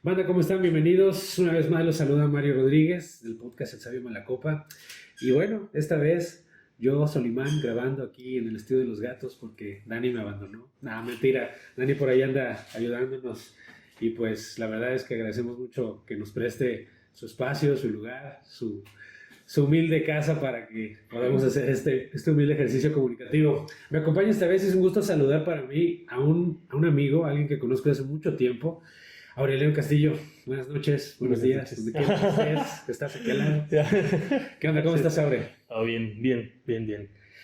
Banda, ¿cómo están? Bienvenidos. Una vez más los saluda Mario Rodríguez del podcast El Sabio Malacopa. Y bueno, esta vez yo, Solimán, grabando aquí en el estudio de los gatos porque Dani me abandonó. Nada, mentira. Dani por ahí anda ayudándonos. Y pues la verdad es que agradecemos mucho que nos preste su espacio, su lugar, su humilde casa para que podamos hacer este humilde ejercicio comunicativo. Me acompaña esta vez, es un gusto saludar para mí a un amigo, a alguien que conozco desde hace mucho tiempo. Aurelio Castillo, buenas noches, buenos días, donde quiera que estés, que estás aquí al lado. ¿Qué onda? ¿Cómo estás, Aure? Oh, bien.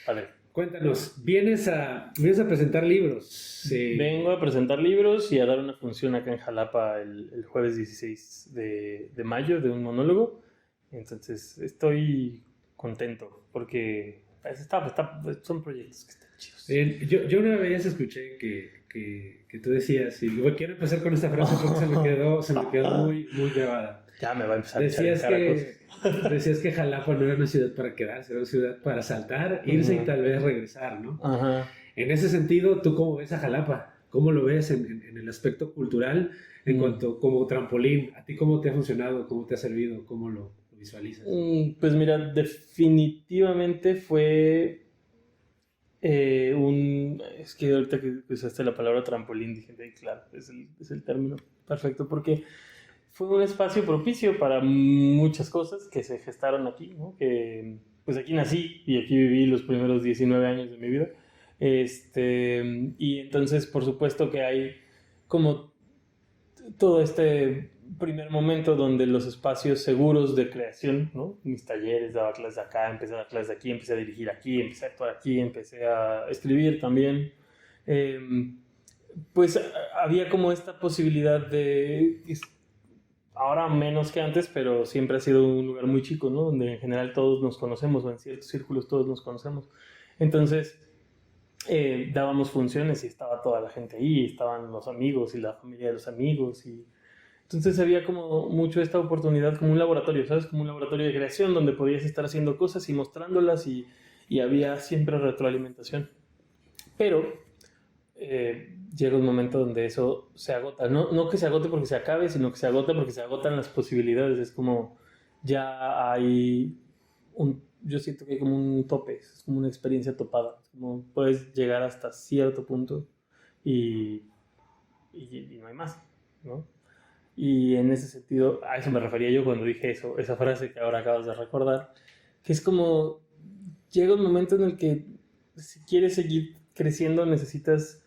A ver. Cuéntanos, vienes a presentar libros. Sí. Vengo a presentar libros y a dar una función acá en Jalapa el jueves 16 de mayo de un monólogo. Entonces estoy contento porque son proyectos que están chidos. Yo una vez escuché que tú decías, y quiero empezar con esta frase porque se me quedó muy, muy grabada. Ya me va a empezar Decías a echar cosas. decías que Jalapa no era una ciudad para quedarse, era una ciudad para saltar, irse y tal vez regresar, ¿no? Ajá. En ese sentido, ¿tú cómo ves a Jalapa? ¿Cómo lo ves en el aspecto cultural en cuanto como trampolín? ¿A ti cómo te ha funcionado? ¿Cómo te ha servido? ¿Cómo lo visualizas? Pues mira, definitivamente fue es que ahorita que usaste la palabra trampolín, dije, claro, es el término perfecto, porque fue un espacio propicio para muchas cosas que se gestaron aquí, ¿no? Que pues aquí nací y aquí viví los primeros 19 años de mi vida. Y entonces, por supuesto que hay como todo este primer momento donde los espacios seguros de creación, ¿no? Mis talleres, daba clases acá, empecé a dar clases aquí, empecé a dirigir aquí, empecé a actuar aquí, empecé a escribir también. Pues había como esta posibilidad de, ahora menos que antes, pero siempre ha sido un lugar muy chico, ¿no? Donde en general todos nos conocemos, o en ciertos círculos todos nos conocemos. Entonces, dábamos funciones y estaba toda la gente ahí, estaban los amigos y la familia de los amigos, y entonces había como mucho esta oportunidad como un laboratorio, ¿sabes? Como un laboratorio de creación donde podías estar haciendo cosas y mostrándolas, y había siempre retroalimentación. Pero llega un momento donde eso se agota. No que se agote porque se acabe, sino que se agota porque se agotan las posibilidades. Es como ya hay yo siento que hay como un tope, es como una experiencia topada. Como puedes llegar hasta cierto punto y no hay más, ¿no? Y en ese sentido, a eso me refería yo cuando dije eso, esa frase que ahora acabas de recordar, que es como llega un momento en el que si quieres seguir creciendo necesitas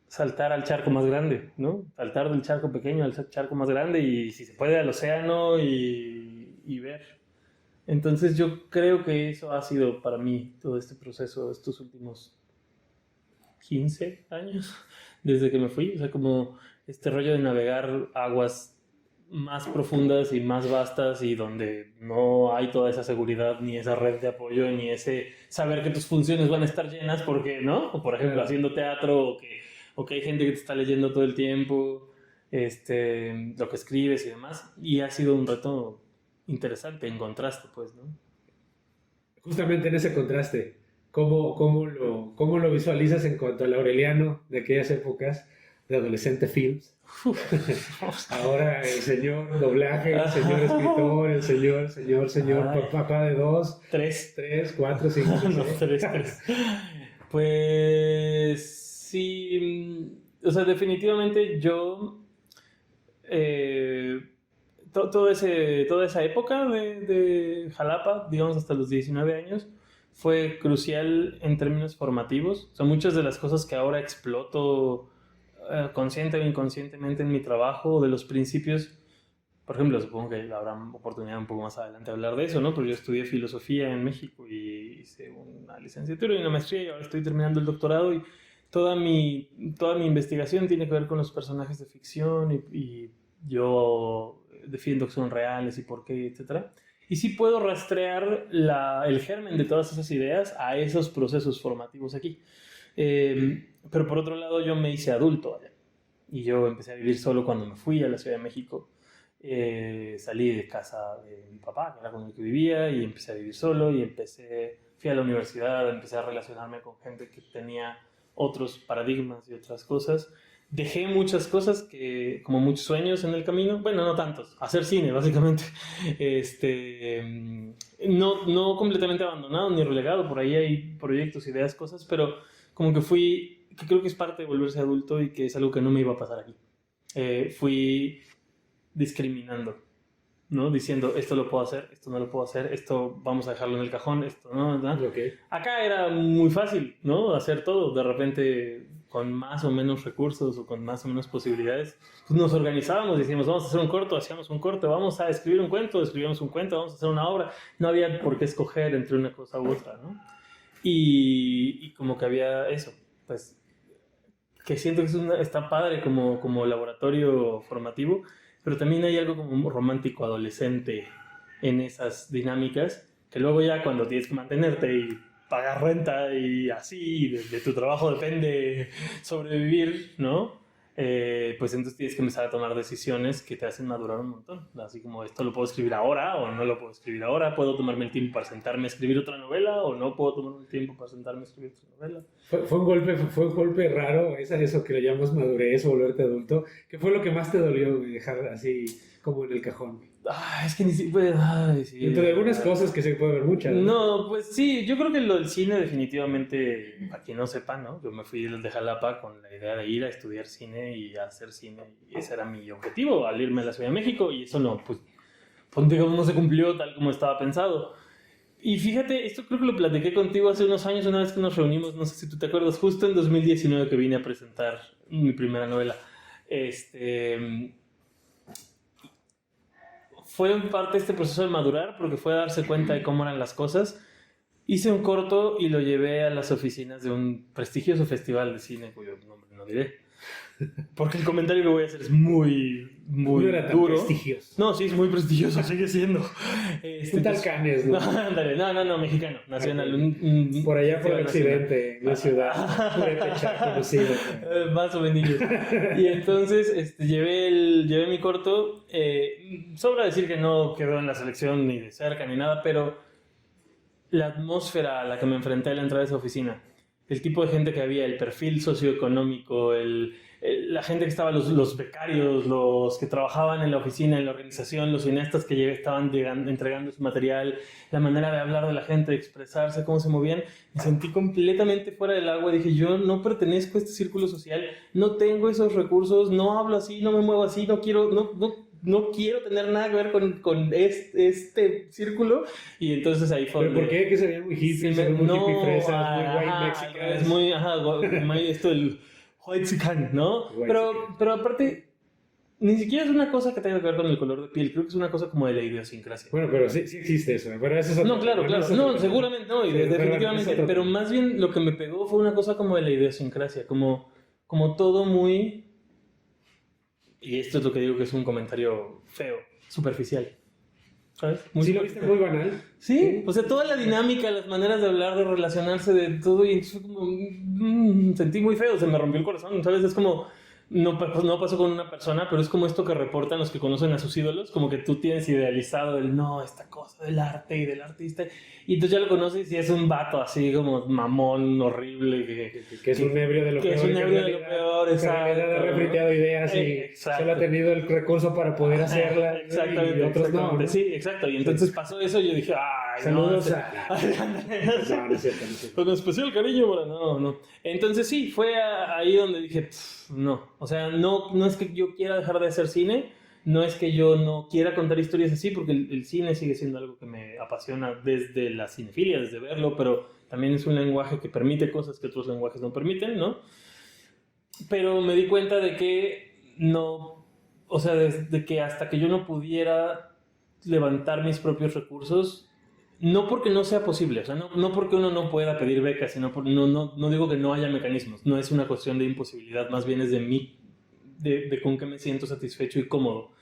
saltar al charco más grande, ¿no? Saltar del charco pequeño al charco más grande y si se puede al océano y ver. Entonces yo creo que eso ha sido para mí todo este proceso, estos últimos 15 años, desde que me fui, o sea, como este rollo de navegar aguas más profundas y más vastas y donde no hay toda esa seguridad, ni esa red de apoyo, ni ese saber que tus funciones van a estar llenas porque, ¿no? O por ejemplo, haciendo teatro, o que hay gente que te está leyendo todo el tiempo, lo que escribes y demás, y ha sido un reto interesante en contraste, pues, ¿no? Justamente en ese contraste, ¿cómo lo visualizas en cuanto al Aureliano de aquellas épocas de adolescente films? Ahora el señor doblaje, el señor escritor, el señor Ay, papá de dos, tres. tres, cuatro, cinco, No, seis. tres. Pues sí, o sea, definitivamente yo, toda esa época de Jalapa, digamos hasta los 19 años, fue crucial en términos formativos. O sea, muchas de las cosas que ahora exploto consciente o inconscientemente en mi trabajo, de los principios. Por ejemplo, supongo que habrá oportunidad un poco más adelante de hablar de eso, ¿no? Pero yo estudié filosofía en México y hice una licenciatura y una maestría y ahora estoy terminando el doctorado y toda mi investigación tiene que ver con los personajes de ficción y yo defiendo que son reales y por qué, etcétera. Y sí puedo rastrear el germen de todas esas ideas a esos procesos formativos aquí. Pero por otro lado yo me hice adulto allá y yo empecé a vivir solo cuando me fui a la Ciudad de México. Salí de casa de mi papá, que era con el que vivía, y empecé a vivir solo y fui a la universidad, empecé a relacionarme con gente que tenía otros paradigmas y otras cosas. dejé muchas cosas que, como muchos sueños en el camino, bueno, no tantos, hacer cine, básicamente. No completamente abandonado ni relegado, por ahí hay proyectos, ideas, cosas, pero como que que creo que es parte de volverse adulto y que es algo que no me iba a pasar aquí. Fui discriminando, ¿no? Diciendo, esto lo puedo hacer, esto no lo puedo hacer, esto vamos a dejarlo en el cajón, esto no, ¿no? Okay. Acá era muy fácil, ¿no? Hacer todo, de repente con más o menos recursos o con más o menos posibilidades, pues nos organizábamos, decíamos, vamos a hacer un corto, hacíamos un corto, vamos a escribir un cuento, escribíamos un cuento, vamos a hacer una obra. No había por qué escoger entre una cosa u otra, ¿no? Y como que había eso, pues, que siento que está padre como laboratorio formativo, pero también hay algo como romántico adolescente en esas dinámicas, que luego ya cuando tienes que mantenerte y pagar renta y así, de tu trabajo depende sobrevivir, ¿no? Pues entonces tienes que empezar a tomar decisiones que te hacen madurar un montón. Así como, esto lo puedo escribir ahora o no lo puedo escribir ahora, puedo tomarme el tiempo para sentarme a escribir otra novela o no puedo tomarme el tiempo para sentarme a escribir otra novela. Fue un golpe raro, eso que le llamas madurez o volverte adulto. ¿Qué fue lo que más te dolió dejar así como en el cajón? Es que ni siquiera... sí, entre algunas cosas que se puede ver muchas. No, pues sí, yo creo que lo del cine definitivamente, para quien no sepa, ¿no? Yo me fui de Jalapa con la idea de ir a estudiar cine y a hacer cine, y ese era mi objetivo, al irme a la Ciudad de México, y eso no, pues digamos, no se cumplió tal como estaba pensado. Y fíjate, esto creo que lo platiqué contigo hace unos años, una vez que nos reunimos, no sé si tú te acuerdas, justo en 2019 que vine a presentar mi primera novela. Fue en parte este proceso de madurar, porque fue darse cuenta de cómo eran las cosas. Hice un corto y lo llevé a las oficinas de un prestigioso festival de cine, cuyo nombre no diré, porque el comentario que voy a hacer es muy no era tan duro. prestigioso. No, sí, es muy prestigioso, sigue siendo. Un tal Canes, ¿no? No, mexicano, nacional. Okay. Por allá por el occidente, la ciudad, purépecha, conocido. Más o menos. Y entonces llevé mi corto. Sobra decir que no quedó en la selección ni de cerca ni nada, pero la atmósfera a la que me enfrenté al entrar a esa oficina, el tipo de gente que había, el perfil socioeconómico, la gente que estaba, los becarios, los que trabajaban en la oficina, en la organización, los cineastas que estaban entregando su material, la manera de hablar de la gente, de expresarse, cómo se movían, me sentí completamente fuera del agua. Dije, yo no pertenezco a este círculo social, no tengo esos recursos, no hablo así, no me muevo así, no quiero tener nada que ver con este círculo. Y entonces ahí fue. ¿Pero por qué? Que se veían muy hippies, muy hippie fresas, muy white mexicanos. Es muy esto del white ¿no? Pero aparte, ni siquiera es una cosa que tenga que ver con el color de piel. Creo que es una cosa como de la idiosincrasia. Bueno, pero sí existe eso. Pero eso es no, claro. No, seguramente no, definitivamente. Pero más bien lo que me pegó fue una cosa como de la idiosincrasia. Como todo muy... Y esto es lo que digo que es un comentario feo, superficial. ¿Sabes? ¿Sí lo viste muy banal? Sí, o sea, toda la dinámica, las maneras de hablar, de relacionarse, de todo, y entonces sentí muy feo, se me rompió el corazón, ¿sabes? Es como, no pasó con una persona, pero es como esto que reportan los que conocen a sus ídolos, como que tú tienes idealizado esta cosa del arte y del artista, y entonces ya lo conoces y es un vato así como mamón, horrible, que es un ebrio de lo peor. Que es un ebrio de lo peor, exacto. Que ha refriteado ideas y solo ha tenido el recurso para poder hacerla. Exactamente. Y otros no. Sí, exacto. Y entonces pasó eso y yo dije, ay, saludos no es cierto. Con especial cariño, no. Entonces sí, fue ahí donde dije, no. O sea, no es que yo quiera dejar de hacer cine, no es que yo no quiera contar historias así, porque el cine sigue siendo algo que me apasiona desde la cinefilia, desde verlo, pero también es un lenguaje que permite cosas que otros lenguajes no permiten, ¿no? Pero me di cuenta de que no, o sea, desde que hasta que yo no pudiera levantar mis propios recursos, no porque no sea posible, o sea, no porque uno no pueda pedir becas, sino no digo que no haya mecanismos, no es una cuestión de imposibilidad, más bien es de mí, de con qué me siento satisfecho y cómodo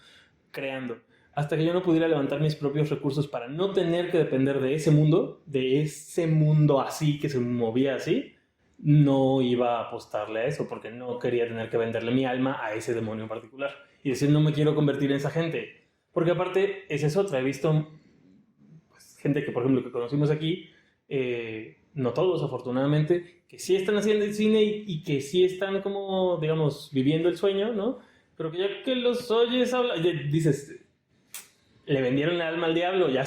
creando. Hasta que yo no pudiera levantar mis propios recursos para no tener que depender de ese mundo así, que se movía así, no iba a apostarle a eso, porque no quería tener que venderle mi alma a ese demonio en particular y decir, no me quiero convertir en esa gente, porque aparte esa es otra. He visto pues, gente que, por ejemplo, que conocimos aquí, no todos afortunadamente, que sí están haciendo el cine y que sí están como, digamos, viviendo el sueño, ¿no? Pero que ya que los oyes hablar, dices, le vendieron el alma al diablo, ya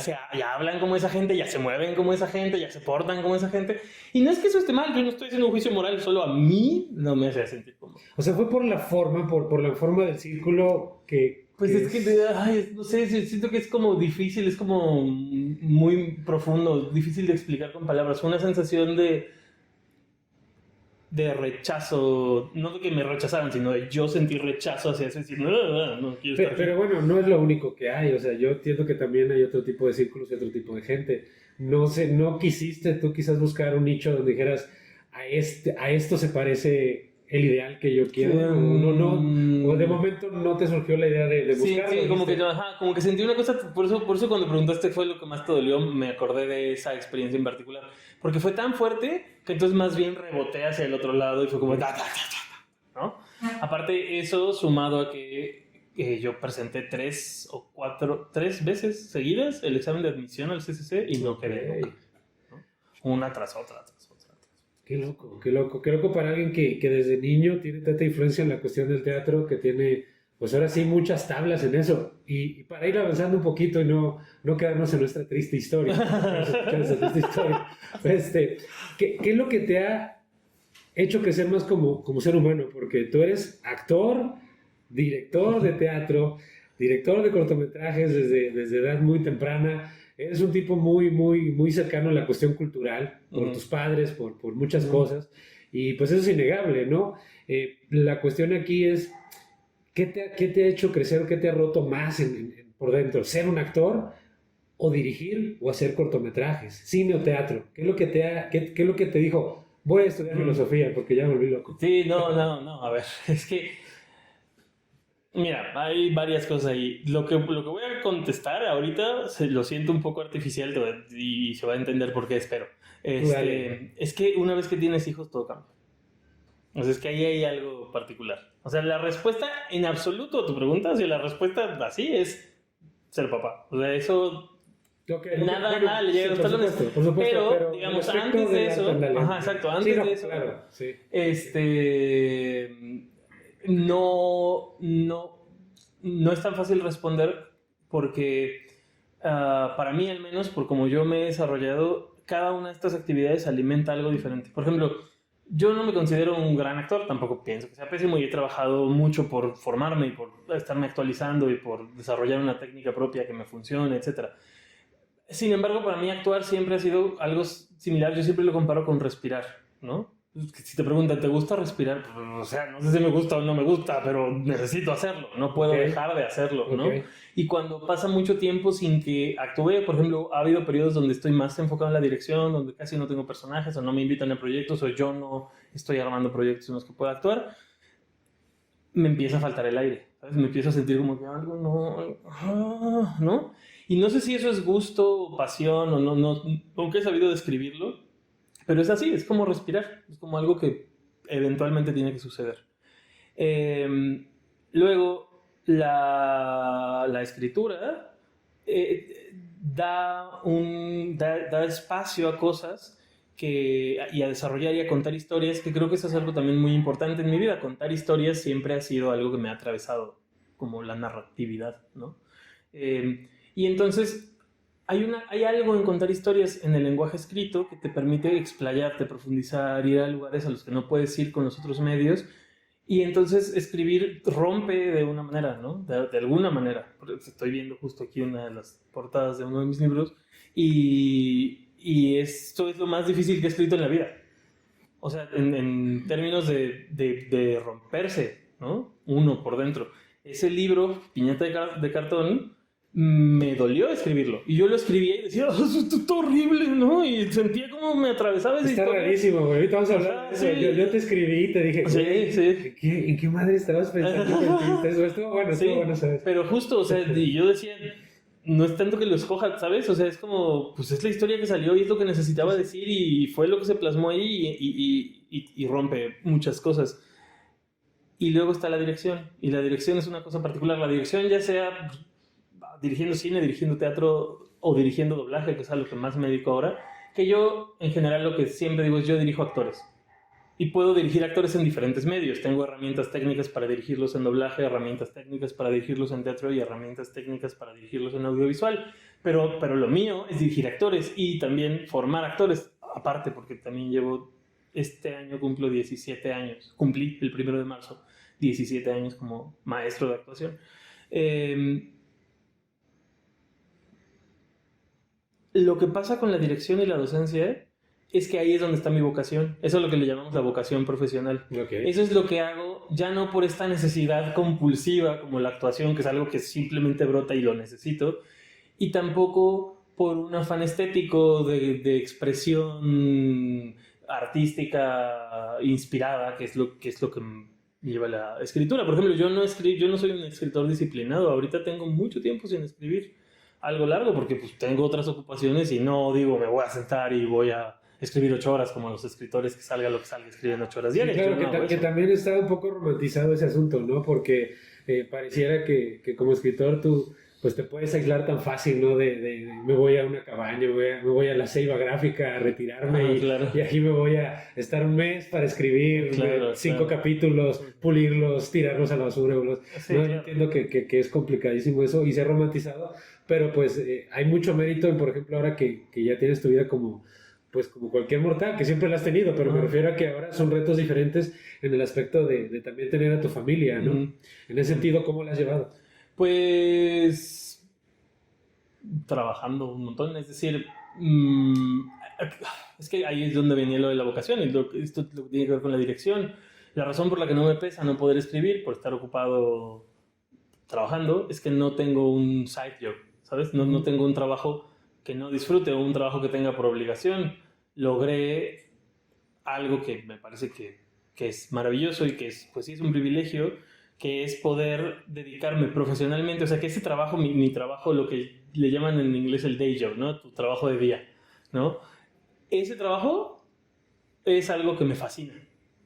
hablan como esa gente, ya se mueven como esa gente, ya se portan como esa gente. Y no es que eso esté mal, yo no estoy haciendo un juicio moral, solo a mí no me hace sentir cómodo. O sea, fue por la forma, por la forma del círculo que... Pues es que, ay, no sé, siento que es como difícil, es como muy profundo, difícil de explicar con palabras. Fue una sensación de rechazo, no de que me rechazaran, sino de yo sentir rechazo hacia eso, decir, no quiero estar aquí. Pero bueno, no es lo único que hay, o sea, yo entiendo que también hay otro tipo de círculos y otro tipo de gente. No sé, no quisiste tú quizás buscar un nicho donde dijeras, a esto se parece el ideal que yo quiero, o de momento no te surgió la idea de buscarlo. Sí, como que sentí una cosa, por eso cuando preguntaste fue lo que más te dolió, me acordé de esa experiencia en particular, porque fue tan fuerte que entonces más bien reboté hacia el otro lado y fue como, ¿no? Aparte eso sumado a que yo presenté 3 veces seguidas el examen de admisión al CCC y no quedé nunca, ¿no? Una tras otra. Qué loco para alguien que desde niño tiene tanta influencia en la cuestión del teatro, que tiene, pues ahora sí, muchas tablas en eso. Y para ir avanzando un poquito y no quedarnos en nuestra triste historia, ¿qué es lo que te ha hecho crecer más como ser humano? Porque tú eres actor, director de teatro, director de cortometrajes desde edad muy temprana. Eres un tipo muy cercano a la cuestión cultural, por tus padres, por muchas cosas, y pues eso es innegable, ¿no? La cuestión aquí es, ¿qué te ha hecho crecer o qué te ha roto más por dentro? ¿Ser un actor o dirigir o hacer cortometrajes, cine o teatro? ¿Qué es lo que te dijo? Voy a estudiar filosofía porque ya me volví loco. Sí, no, a ver, es que... Mira, hay varias cosas ahí. Lo que voy a contestar ahorita lo siento un poco artificial y se va a entender por qué, espero. Es que una vez que tienes hijos todo cambia. O sea, es que ahí hay algo particular. O sea, la respuesta en absoluto a tu pregunta, si la respuesta así es ser papá. O sea, eso... Nada le llega a los talones. Por supuesto, pero digamos, antes de eso... Ajá, exacto, antes de eso... Claro, sí. No es tan fácil responder porque para mí al menos, por como yo me he desarrollado, cada una de estas actividades alimenta algo diferente. Por ejemplo, yo no me considero un gran actor, tampoco pienso que sea pésimo y he trabajado mucho por formarme y por estarme actualizando y por desarrollar una técnica propia que me funcione, etc. Sin embargo, para mí actuar siempre ha sido algo similar, yo siempre lo comparo con respirar, ¿no? Si te preguntan, ¿te gusta respirar? Pues, o sea, no sé si me gusta o no me gusta, pero necesito hacerlo, no puedo dejar de hacerlo, ¿no? Y cuando pasa mucho tiempo sin que actúe, por ejemplo, ha habido periodos donde estoy más enfocado en la dirección, donde casi no tengo personajes, o no me invitan a proyectos, o yo no estoy armando proyectos en los que pueda actuar, me empieza a faltar el aire, ¿sabes? Me empiezo a sentir como que algo ¿no? Y no sé si eso es gusto o pasión, o no, aunque he sabido describirlo. Pero es así, es como respirar, es como algo que eventualmente tiene que suceder. Luego, la escritura da espacio a cosas y a desarrollar y a contar historias, que creo que eso es algo también muy importante en mi vida. Contar historias siempre ha sido algo que me ha atravesado, como la narratividad, ¿no? Y entonces... Hay algo en contar historias en el lenguaje escrito que te permite explayarte, profundizar, ir a lugares a los que no puedes ir con los otros medios. Y entonces escribir rompe de una manera, ¿no? De alguna manera. Estoy viendo justo aquí una de las portadas de uno de mis libros. Y esto es lo más difícil que he escrito en la vida. O sea, en términos de romperse, ¿no? Uno por dentro. Ese libro, Piñata de cartón... me dolió escribirlo. Y yo lo escribía y decía, esto es horrible, ¿no? Y sentía como me atravesaba esa historia. Está rarísimo, güey. Ahorita vamos a hablar de eso. Sí. Yo te escribí y te dije, sí. ¿En qué madre estabas pensando? Estuvo bueno, ¿sabes? Pero justo, o sea, y yo decía, no es tanto que lo escoja, ¿sabes? O sea, es como, pues es la historia que salió y es lo que necesitaba decir y fue lo que se plasmó ahí y rompe muchas cosas. Y luego está la dirección. Y la dirección es una cosa particular. La dirección ya sea... dirigiendo cine, dirigiendo teatro o dirigiendo doblaje, que es a lo que más me dedico ahora, Que yo, en general, lo que siempre digo es yo dirijo actores. Y puedo dirigir actores en diferentes medios. Tengo herramientas técnicas para dirigirlos en doblaje, herramientas técnicas para dirigirlos en teatro y herramientas técnicas para dirigirlos en audiovisual. Pero lo mío es dirigir actores y también formar actores, aparte, porque también este año cumplo 17 años. Cumplí el 1 de marzo 17 años como maestro de actuación. Lo que pasa con la dirección y la docencia es que ahí es donde está mi vocación. Eso es lo que le llamamos la vocación profesional. Okay. Eso es lo que hago, ya no por esta necesidad compulsiva como la actuación, que es algo que simplemente brota y lo necesito, y tampoco por un afán estético de expresión artística inspirada, que es lo que me lleva la escritura. Por ejemplo, yo no soy un escritor disciplinado. Ahorita tengo mucho tiempo sin escribir algo largo porque pues tengo otras ocupaciones y no digo me voy a sentar y voy a escribir 8 horas como los escritores que salga lo que salga, escriben 8 horas diarias. Sí, claro, que también está un poco romantizado ese asunto, ¿no? Porque pareciera que como escritor tú pues te puedes aislar tan fácil, ¿no? Me voy a una cabaña, me voy a la ceiba gráfica a retirarme claro. y aquí me voy a estar un mes para escribir 5 capítulos, pulirlos, tirarlos a la basura. Sí, ¿no? claro. Entiendo que es complicadísimo eso y se ha romantizado, pero pues hay mucho mérito en, por ejemplo, ahora que ya tienes tu vida como cualquier mortal, que siempre la has tenido, pero me refiero a que ahora son retos diferentes en el aspecto de también tener a tu familia, ¿no? En ese sentido, ¿cómo la has llevado? Pues trabajando un montón, es decir, es que ahí es donde venía lo de la vocación, y esto tiene que ver con la dirección. La razón por la que no me pesa no poder escribir, por estar ocupado trabajando, es que no tengo un side job, ¿sabes? No tengo un trabajo que no disfrute o un trabajo que tenga por obligación. Logré algo que me parece que es maravilloso y que pues sí es un privilegio, que es poder dedicarme profesionalmente, o sea, que ese trabajo, mi trabajo, lo que le llaman en inglés el day job, ¿no? Tu trabajo de día, ¿no? Ese trabajo es algo que me fascina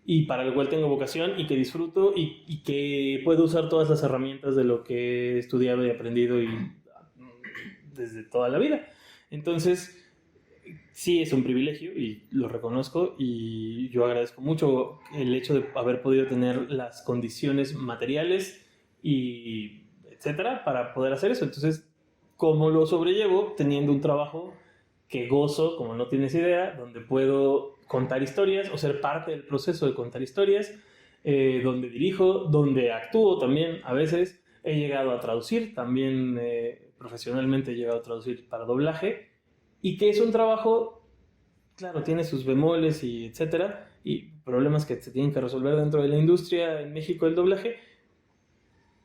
y para el cual tengo vocación y que disfruto y que puedo usar todas las herramientas de lo que he estudiado y aprendido y desde toda la vida. Entonces, sí es un privilegio y lo reconozco y yo agradezco mucho el hecho de haber podido tener las condiciones materiales y etcétera para poder hacer eso. Entonces, ¿cómo lo sobrellevo? Teniendo un trabajo que gozo, como no tienes idea, donde puedo contar historias o ser parte del proceso de contar historias, donde dirijo, donde actúo también a veces. He llegado a traducir, también profesionalmente he llegado a traducir para doblaje. Y que es un trabajo, claro, tiene sus bemoles y etcétera, y problemas que se tienen que resolver dentro de la industria en México del doblaje,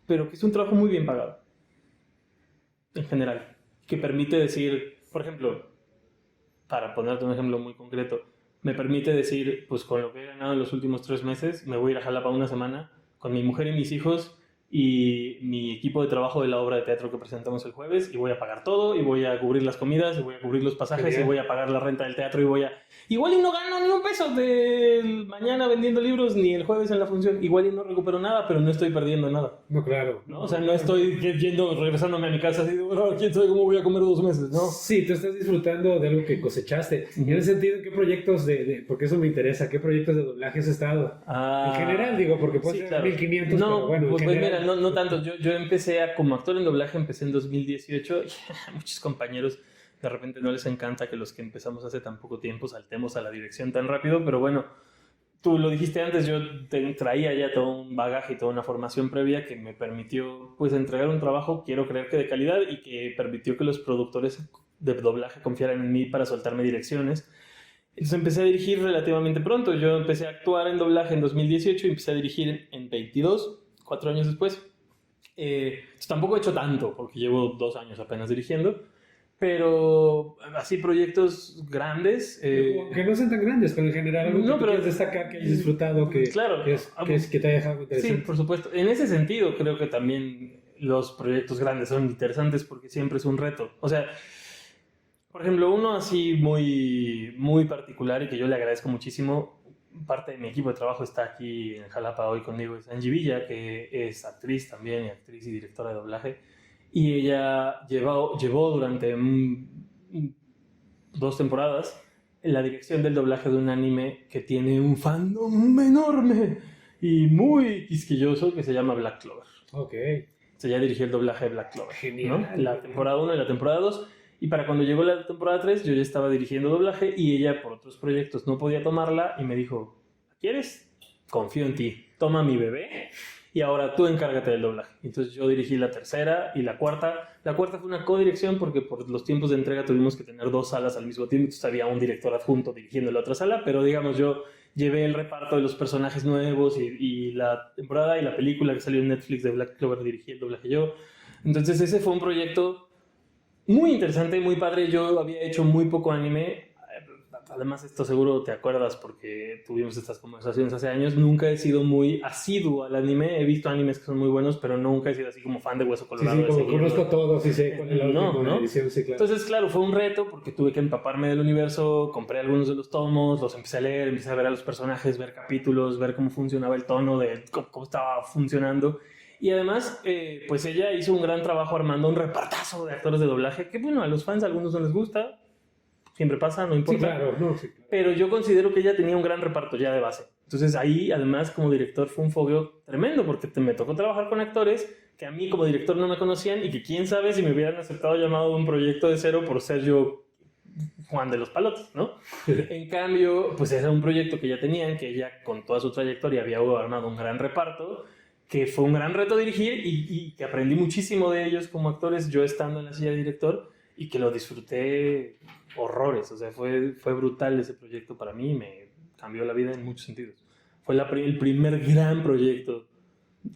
pero que es un trabajo muy bien pagado, en general, que permite decir, por ejemplo, para ponerte un ejemplo muy concreto, me permite decir, pues con lo que he ganado en los últimos 3 meses, me voy a ir a Jalapa una semana con mi mujer y mis hijos y mi equipo de trabajo de la obra de teatro que presentamos el jueves y voy a pagar todo y voy a cubrir las comidas y voy a cubrir los pasajes y voy a pagar la renta del teatro y voy a... Igual y no gano ni un peso de mañana vendiendo libros ni el jueves en la función, igual y no recupero nada, pero no estoy perdiendo nada. No, claro. ¿No? O sea, no estoy regresándome a mi casa así de, bueno, quién sabe cómo voy a comer 2 meses, ¿no? Sí, tú estás disfrutando de algo que cosechaste. Y en ese sentido, ¿en qué proyectos porque eso me interesa, qué proyectos de doblaje has estado? En general, digo, porque puede ser 1500, no, pero bueno, pues mira, no tanto. Yo empecé como actor en doblaje, empecé en 2018 y a muchos compañeros de repente no les encanta que los que empezamos hace tan poco tiempo saltemos a la dirección tan rápido, pero bueno, tú lo dijiste antes, yo traía ya todo un bagaje y toda una formación previa que me permitió pues entregar un trabajo, quiero creer que de calidad, y que permitió que los productores de doblaje confiaran en mí para soltarme direcciones. Entonces empecé a dirigir relativamente pronto. Yo empecé a actuar en doblaje en 2018 y empecé a dirigir en 22, 4 años después. Tampoco he hecho tanto porque llevo 2 años apenas dirigiendo, pero así proyectos grandes. Que no sean tan grandes, pero en general algo que quieras destacar, que hayas disfrutado, que te haya dejado interesante. Sí, por supuesto. En ese sentido creo que también los proyectos grandes son interesantes porque siempre es un reto. O sea, por ejemplo, uno así muy, muy particular y que yo le agradezco muchísimo, parte de mi equipo de trabajo está aquí en Jalapa hoy conmigo, es Angie Villa, que es actriz también, y actriz y directora de doblaje. Y ella llevó durante 2 temporadas la dirección del doblaje de un anime que tiene un fandom enorme y muy quisquilloso que se llama Black Clover. Ok. Se ya dirigió el doblaje de Black Clover. Genial. ¿No? La temporada 1 y la temporada 2. Y para cuando llegó la temporada 3, yo ya estaba dirigiendo doblaje y ella por otros proyectos no podía tomarla y me dijo, ¿quieres? Confío en ti. Toma mi bebé y ahora tú encárgate del doblaje. Entonces yo dirigí la tercera y la cuarta. La cuarta fue una codirección porque por los tiempos de entrega tuvimos que tener 2 salas al mismo tiempo. Entonces había un director adjunto dirigiendo la otra sala, pero digamos yo llevé el reparto de los personajes nuevos y la temporada y la película que salió en Netflix de Black Clover dirigí el doblaje yo. Entonces ese fue un proyecto muy interesante, muy padre. Yo había hecho muy poco anime. Además, esto seguro te acuerdas porque tuvimos estas conversaciones hace años. Nunca he sido muy asiduo al anime. He visto animes que son muy buenos, pero nunca he sido así como fan de Hueso Colorado. Sí, como conozco todos y sé cuál es la última edición, sí, claro. Entonces, claro, fue un reto porque tuve que empaparme del universo. Compré algunos de los tomos, los empecé a leer, empecé a ver a los personajes, ver capítulos, ver cómo funcionaba el tono, de cómo estaba funcionando. Y además, pues ella hizo un gran trabajo armando un repartazo de actores de doblaje que, bueno, a los fans a algunos no les gusta. Siempre pasa, no importa. Sí, claro, no, sí, claro. Pero yo considero que ella tenía un gran reparto ya de base. Entonces ahí, además, como director fue un fogueo tremendo porque me tocó trabajar con actores que a mí como director no me conocían y que quién sabe si me hubieran aceptado llamado de un proyecto de cero por ser yo Juan de los Palotes, ¿no? En cambio, pues era un proyecto que ya tenían, que ella con toda su trayectoria había armado un gran reparto, que fue un gran reto dirigir y que aprendí muchísimo de ellos como actores, yo estando en la silla de director, y que lo disfruté horrores. O sea, fue brutal ese proyecto para mí, me cambió la vida en muchos sentidos. Fue el primer gran proyecto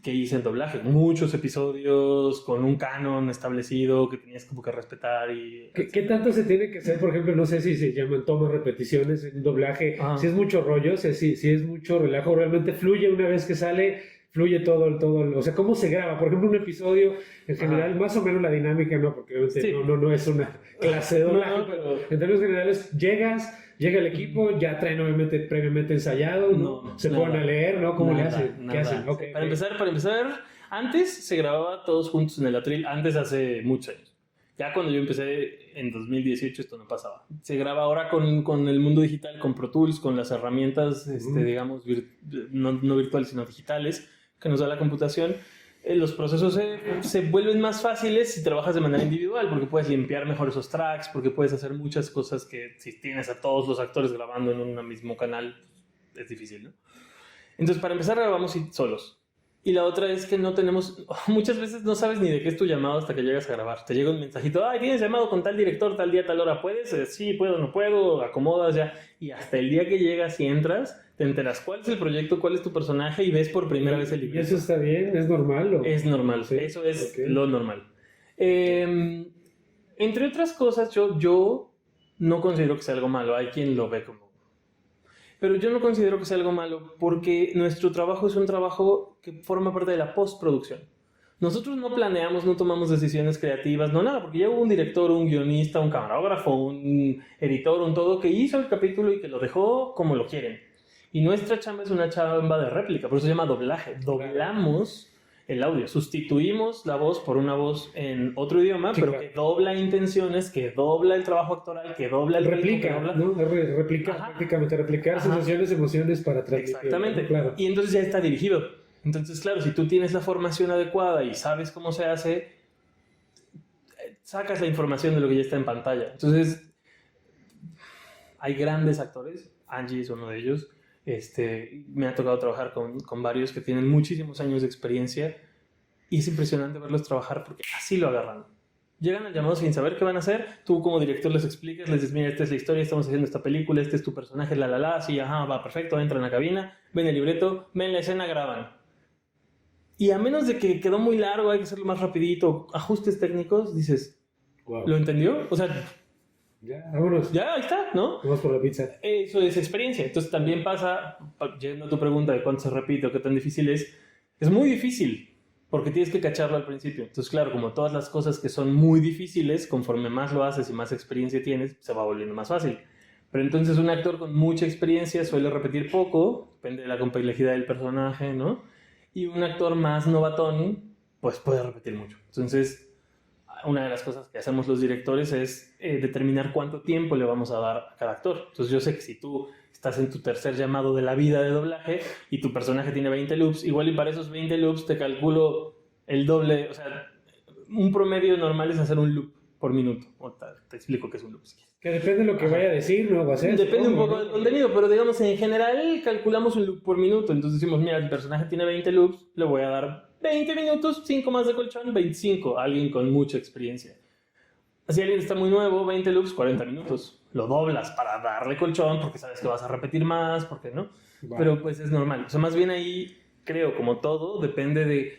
que hice en doblaje. Muchos episodios con un canon establecido que tenías como que respetar. Y ¿Qué tanto se tiene que hacer? Por ejemplo, no sé si se llaman tomas, repeticiones en doblaje. Si es mucho rollo, si es mucho relajo, realmente fluye una vez que sale, fluye todo. O sea, ¿cómo se graba? Por ejemplo, un episodio, en general, más o menos la dinámica, ¿no? Porque obviamente sí. no es una clase de doblaje, no, pero en términos generales, llega el equipo, ya traen obviamente previamente ensayado, ¿no? Se ponen a leer, ¿no? ¿Cómo le hacen? ¿Qué hacen? Okay, para empezar, antes se grababa todos juntos en el atril, antes hace muchos años. Ya cuando yo empecé en 2018 esto no pasaba. Se graba ahora con el mundo digital, con Pro Tools, con las herramientas, digamos, no virtuales, sino digitales, que nos da la computación. Los procesos se vuelven más fáciles si trabajas de manera individual, porque puedes limpiar mejor esos tracks, porque puedes hacer muchas cosas que si tienes a todos los actores grabando en un mismo canal, es difícil, ¿no? Entonces, para empezar, grabamos solos. Y la otra es que no tenemos, muchas veces no sabes ni de qué es tu llamado hasta que llegas a grabar. Te llega un mensajito, ay, tienes llamado con tal director, tal día, tal hora, ¿puedes? Sí, puedo, no puedo, acomodas ya. Y hasta el día que llegas y entras, te enteras cuál es el proyecto, cuál es tu personaje y ves por primera vez el libreto. ¿Y eso está bien? ¿Es normal? ¿O? Es normal, sí. Eso es lo normal. Entre otras cosas, yo no considero que sea algo malo. Hay quien lo ve como... Pero yo no considero que sea algo malo porque nuestro trabajo es un trabajo que forma parte de la postproducción. Nosotros no planeamos, no tomamos decisiones creativas, no nada, porque ya hubo un director, un guionista, un camarógrafo, un editor, un todo que hizo el capítulo y que lo dejó como lo quieren. Y nuestra chamba es una chamba de réplica, por eso se llama doblaje. Doblamos el audio, sustituimos la voz por una voz en otro idioma, sí, pero que dobla intenciones, que dobla el trabajo actoral, que dobla el replica, ritmo, ¿no? Replicar, prácticamente replicar sensaciones, emociones para transmitir. Exactamente, claro. Y entonces ya está dirigido. Entonces, claro, si tú tienes la formación adecuada y sabes cómo se hace, sacas la información de lo que ya está en pantalla. Entonces, hay grandes actores, Angie es uno de ellos. Me ha tocado trabajar con varios que tienen muchísimos años de experiencia y es impresionante verlos trabajar porque así lo agarran. Llegan al llamado sin saber qué van a hacer, tú como director les explicas, les dices, mira, esta es la historia, estamos haciendo esta película, este es tu personaje, sí, ajá, va, perfecto, entran a la cabina, ven el libreto, ven la escena, graban. Y a menos de que quedó muy largo, hay que hacerlo más rapidito, ajustes técnicos, dices, wow. ¿Lo entendió? O sea... Ya, vámonos. Ya, ahí está, ¿no? Vamos por la pizza. Eso es experiencia. Entonces también pasa, llegando a tu pregunta de cuánto se repite o qué tan difícil es muy difícil, porque tienes que cacharlo al principio. Entonces, claro, como todas las cosas que son muy difíciles, conforme más lo haces y más experiencia tienes, se va volviendo más fácil. Pero entonces un actor con mucha experiencia suele repetir poco, depende de la complejidad del personaje, ¿no? Y un actor más novatón, pues puede repetir mucho. Entonces... una de las cosas que hacemos los directores es determinar cuánto tiempo le vamos a dar a cada actor. Entonces yo sé que si tú estás en tu tercer llamado de la vida de doblaje y tu personaje tiene 20 loops, igual y para esos 20 loops te calculo el doble, o sea, un promedio normal es hacer un loop por minuto. Te explico qué es un loop. Que depende de lo que vaya a decir, ¿no? Va a ser, depende un poco del contenido, pero digamos en general calculamos un loop por minuto. Entonces decimos, mira, el personaje tiene 20 loops, le voy a dar 20 minutos, 5 más de colchón, 25, a alguien con mucha experiencia. Si alguien está muy nuevo, 20 loops, 40 minutos. Lo doblas para darle colchón porque sabes que vas a repetir más, porque no. Vale. Pero pues es normal. O sea, más bien ahí, creo, como todo, depende de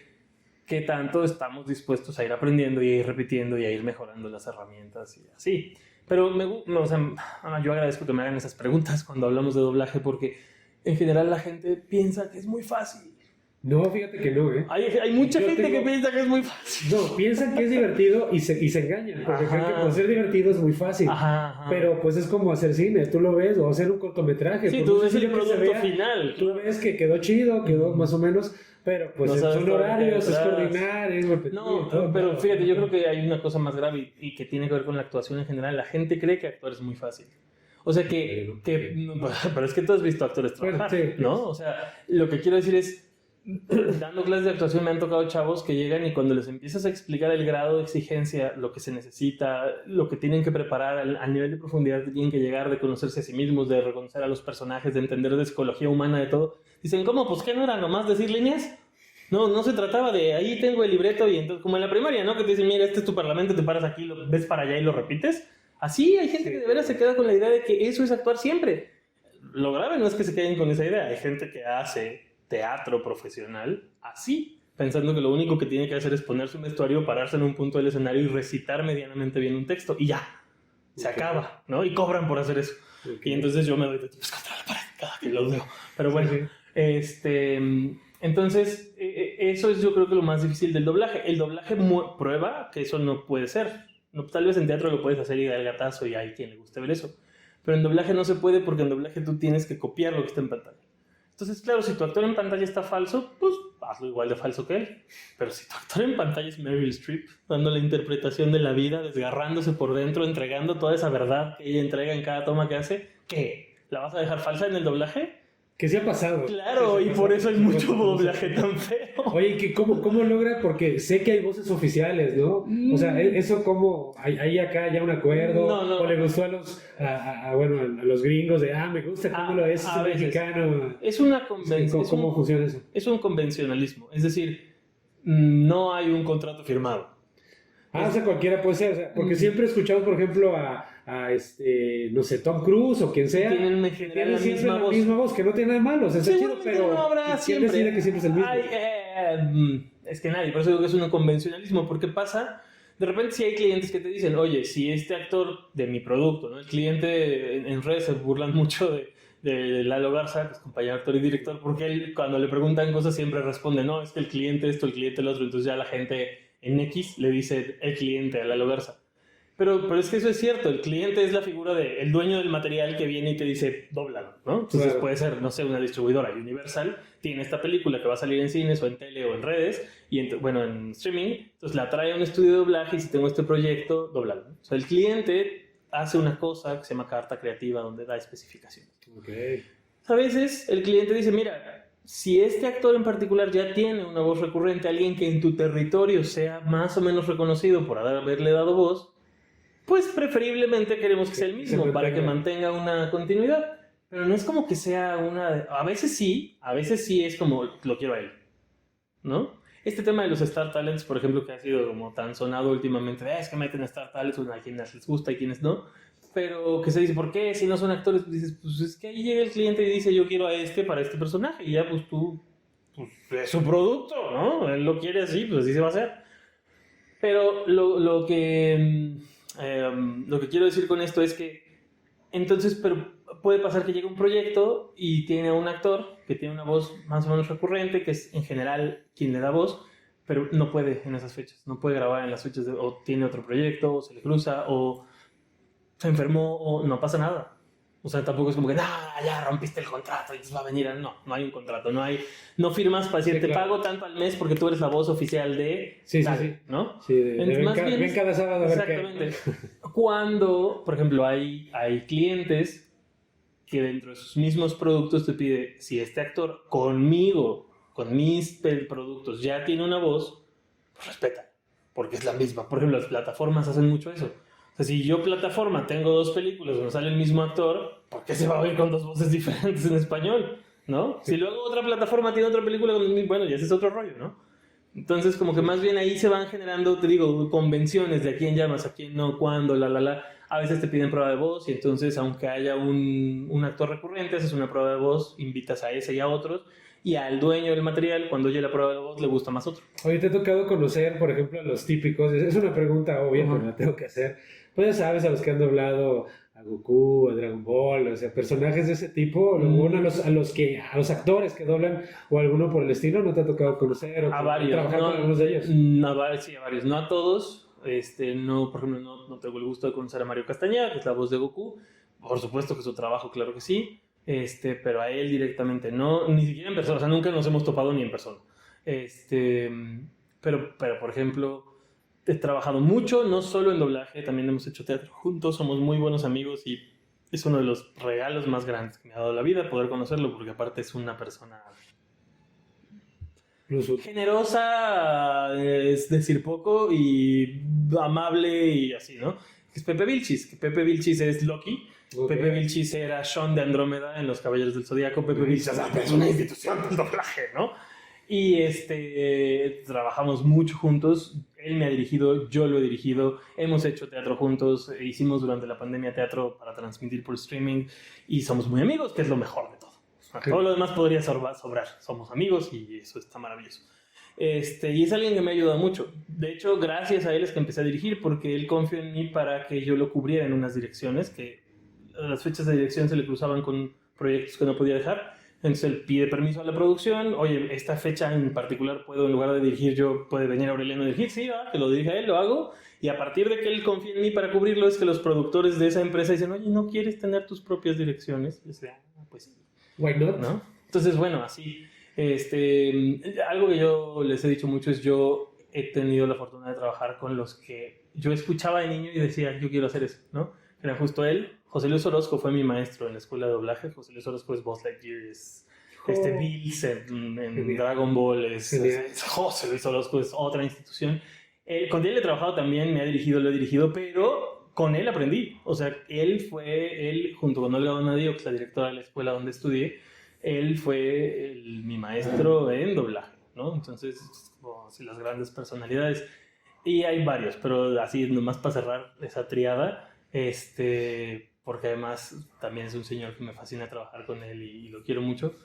qué tanto estamos dispuestos a ir aprendiendo y a ir repitiendo y a ir mejorando las herramientas y así. Pero o sea, yo agradezco que me hagan esas preguntas cuando hablamos de doblaje porque en general la gente piensa que es muy fácil. No, fíjate que no, ¿eh? Hay mucha gente que piensa que es muy fácil. No, piensan que es divertido y se engañan. Porque creen que por ser divertido es muy fácil. Ajá. Pero pues es como hacer cine. Tú lo ves o hacer un cortometraje. Sí, tú ves el producto final. Tú ves que quedó chido, quedó más o menos. Pero pues no son horarios, es coordinar, es repetir. No, pero fíjate, yo creo que hay una cosa más grave y que tiene que ver con la actuación en general. La gente cree que actuar es muy fácil. O sea pero es que tú has visto actores trabajar, sí, ¿no? O sea, lo que quiero decir es, dando clases de actuación me han tocado chavos que llegan y cuando les empiezas a explicar el grado de exigencia, lo que se necesita, lo que tienen que preparar, al nivel de profundidad que tienen que llegar, de conocerse a sí mismos, de reconocer a los personajes, de entender de psicología humana, de todo, dicen, ¿cómo? Pues ¿qué no era nomás decir líneas? No se trataba de, ahí tengo el libreto y entonces, como en la primaria, ¿no? Que te dicen, mira, este es tu parlamento, te paras aquí, lo ves para allá y lo repites. Así hay gente que de veras se queda con la idea de que eso es actuar siempre. Lo grave no es que se queden con esa idea, hay gente que hace teatro profesional así, pensando que lo único que tiene que hacer es ponerse un vestuario, pararse en un punto del escenario y recitar medianamente bien un texto y ya, se acaba, ¿no? Y cobran por hacer eso. Y entonces yo me doy de tipos contra la pared cada que los veo. Pero bueno, entonces eso es yo creo que lo más difícil del doblaje. El doblaje prueba que eso no puede ser. No, tal vez en teatro lo puedes hacer y dar el gatazo y hay quien le guste ver eso. Pero en doblaje no se puede porque en doblaje tú tienes que copiar lo que está en pantalla. Entonces, claro, si tu actor en pantalla está falso, pues hazlo igual de falso que él. Pero si tu actor en pantalla es Meryl Streep, dando la interpretación de la vida, desgarrándose por dentro, entregando toda esa verdad que ella entrega en cada toma que hace, ¿qué? ¿La vas a dejar falsa en el doblaje? Que sí ha pasado. Claro, y por eso hay mucho doblaje tan feo. Oye, ¿cómo logra? Porque sé que hay voces oficiales, ¿no? O sea, ¿eso cómo? ¿Hay acá ya un acuerdo? ¿O le gustó a los gringos de, me gusta cómo lo es mexicano? Es una convención. ¿Cómo funciona eso? Es un convencionalismo. Es decir, no hay un contrato firmado. O sea, cualquiera puede ser. O sea, porque siempre escuchamos, por ejemplo, no sé, Tom Cruise o quien sea. Tienen la misma voz, que no tiene nada de malo. O sea, chido, pero no habrá ¿quién decide que siempre es el mismo? Es que nadie, por eso digo que es un convencionalismo, porque pasa, de repente si hay clientes que te dicen, oye, si este actor de mi producto, ¿no? El cliente en redes se burlan mucho de Lalo Garza, que es compañero actor y director, porque él cuando le preguntan cosas siempre responde, no, es que el cliente esto, el cliente el otro, entonces ya la gente en X le dice el cliente a Lalo Garza. Pero es que eso es cierto, el cliente es la figura del dueño del material que viene y te dice, dóblalo, ¿no? Entonces puede ser, no sé, una distribuidora Universal, tiene esta película que va a salir en cines o en tele o en redes, y en streaming, entonces la trae a un estudio de doblaje y si tengo este proyecto, dóblalo. O sea, el cliente hace una cosa que se llama carta creativa donde da especificaciones. Okay. A veces el cliente dice, mira, si este actor en particular ya tiene una voz recurrente, alguien que en tu territorio sea más o menos reconocido por haberle dado voz, pues preferiblemente queremos que sea el mismo para que mantenga una continuidad. Pero no es como que sea una... A veces sí es como lo quiero a él, ¿no? Este tema de los Star Talents, por ejemplo, que ha sido como tan sonado últimamente, es que meten Star Talents, a quienes les gusta y quienes no, pero que se dice, ¿por qué? Si no son actores, pues dices, pues es que ahí llega el cliente y dice, yo quiero a para este personaje, y ya pues tú, pues es su producto, ¿no? Él lo quiere así, pues así se va a hacer. Pero lo que quiero decir con esto es que entonces pero puede pasar que llegue un proyecto y tiene a un actor que tiene una voz más o menos recurrente, que es en general quien le da voz, pero no puede en esas fechas, no puede grabar en las fechas, o tiene otro proyecto, o se le cruza, o se enfermó, o no pasa nada. O sea, tampoco es como que, ya rompiste el contrato y te va a venir. No hay un contrato, no firmas para decir, Sí, te claro. pago tanto al mes porque tú eres la voz oficial de tal, Sí. ¿no? Sí, ven, Más bien ven cada sábado a ver qué. exactamente. Cuando, por ejemplo, hay clientes que dentro de sus mismos productos te pide, si este actor conmigo, con mis productos, ya tiene una voz, pues respeta, porque es la misma. Por ejemplo, las plataformas hacen mucho eso. O sea, si yo plataforma tengo 2 películas donde sale el mismo actor, ¿por qué se va a oír con 2 voces diferentes en español? ¿No? Si luego otra plataforma tiene otra película con el mismo, bueno, ya ese es otro rollo, ¿no? Entonces, como que más bien ahí se van generando, te digo, convenciones de a quién llamas, a quién no, cuándo, la. A veces te piden prueba de voz y entonces, aunque haya un actor recurrente, haces una prueba de voz, invitas a ese y a otros, y al dueño del material, cuando oye la prueba de voz, le gusta más otro. Oye, ¿te ha tocado conocer, por ejemplo, a los típicos? Es una pregunta obvia, pero la tengo que hacer. Pues ya sabes, a los que han doblado a Goku, a Dragon Ball, o sea, personajes de ese tipo, bueno, a los actores que doblan, o alguno por el estilo, ¿no te ha tocado conocer o A varios. trabajar con algunos de ellos? Sí, a varios. No a todos. No, por ejemplo, no tengo el gusto de conocer a Mario Castañeda, que es la voz de Goku. Por supuesto que su trabajo, claro que sí. Pero a él directamente no, ni siquiera en persona. O sea, nunca nos hemos topado ni en persona. Pero, por ejemplo, he trabajado mucho, no solo en doblaje, también hemos hecho teatro juntos, somos muy buenos amigos y es uno de los regalos más grandes que me ha dado la vida poder conocerlo, porque aparte es una persona generosa, es decir poco, y amable y así, ¿no? Es Pepe Vilchis, que Pepe Vilchis es Loki. Okay. Pepe Vilchis era Sean de Andrómeda en Los Caballeros del Zodíaco. Pepe Vilchis es una institución del doblaje, ¿no? Y trabajamos mucho juntos. Él me ha dirigido, yo lo he dirigido. Hemos hecho teatro juntos. Hicimos durante la pandemia teatro para transmitir por streaming. Y somos muy amigos, que es lo mejor de todo. Todo lo demás podría sobrar. Somos amigos y eso está maravilloso. Y es alguien que me ha ayudado mucho. De hecho, gracias a él es que empecé a dirigir, porque él confió en mí para que yo lo cubriera en unas direcciones que las fechas de dirección se le cruzaban con proyectos que no podía dejar. Entonces él pide permiso a la producción. Oye, esta fecha en particular puedo, en lugar de dirigir yo, puede venir Aureliano a dirigir. Sí, que lo dirija él, lo hago. Y a partir de que él confía en mí para cubrirlo, es que los productores de esa empresa dicen, oye, ¿no quieres tener tus propias direcciones? Y yo decía, pues sí. Why not? ¿No? Entonces, bueno, así. Algo que yo les he dicho mucho es, yo he tenido la fortuna de trabajar con los que yo escuchaba de niño y decía, yo quiero hacer eso, ¿no? Era justo él. José Luis Orozco fue mi maestro en la escuela de doblaje. José Luis Orozco es Buzz Lightyear, es Bills en Dragon Ball, José Luis Orozco es otra institución. Con él he trabajado también, me ha dirigido, lo he dirigido, pero con él aprendí. O sea, él junto con Olga Donadio, que es la directora de la escuela donde estudié, él fue mi maestro en doblaje, ¿no? Entonces, como así las grandes personalidades. Y hay varios, pero así nomás para cerrar esa triada, porque además también es un señor que me fascina trabajar con él y lo quiero mucho.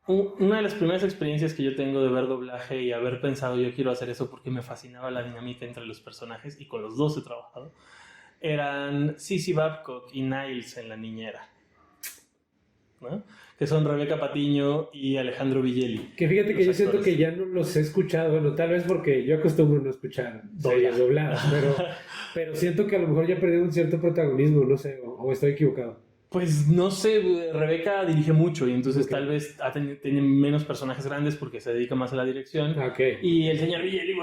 Una de las primeras experiencias que yo tengo de ver doblaje y haber pensado yo quiero hacer eso porque me fascinaba la dinámica entre los personajes, y con los dos he trabajado, eran Sissy Babcock y Niles en La Niñera, ¿no? Que son Rebeca Patiño y Alejandro Vigelli. Que fíjate que yo siento que ya no los he escuchado, bueno, tal vez porque yo acostumbro no escuchar series dobladas, pero siento que a lo mejor ya perdieron un cierto protagonismo, no sé, o estoy equivocado. Pues no sé, Rebeca dirige mucho y entonces tal vez tiene menos personajes grandes porque se dedica más a la dirección. Y el señor Vigelli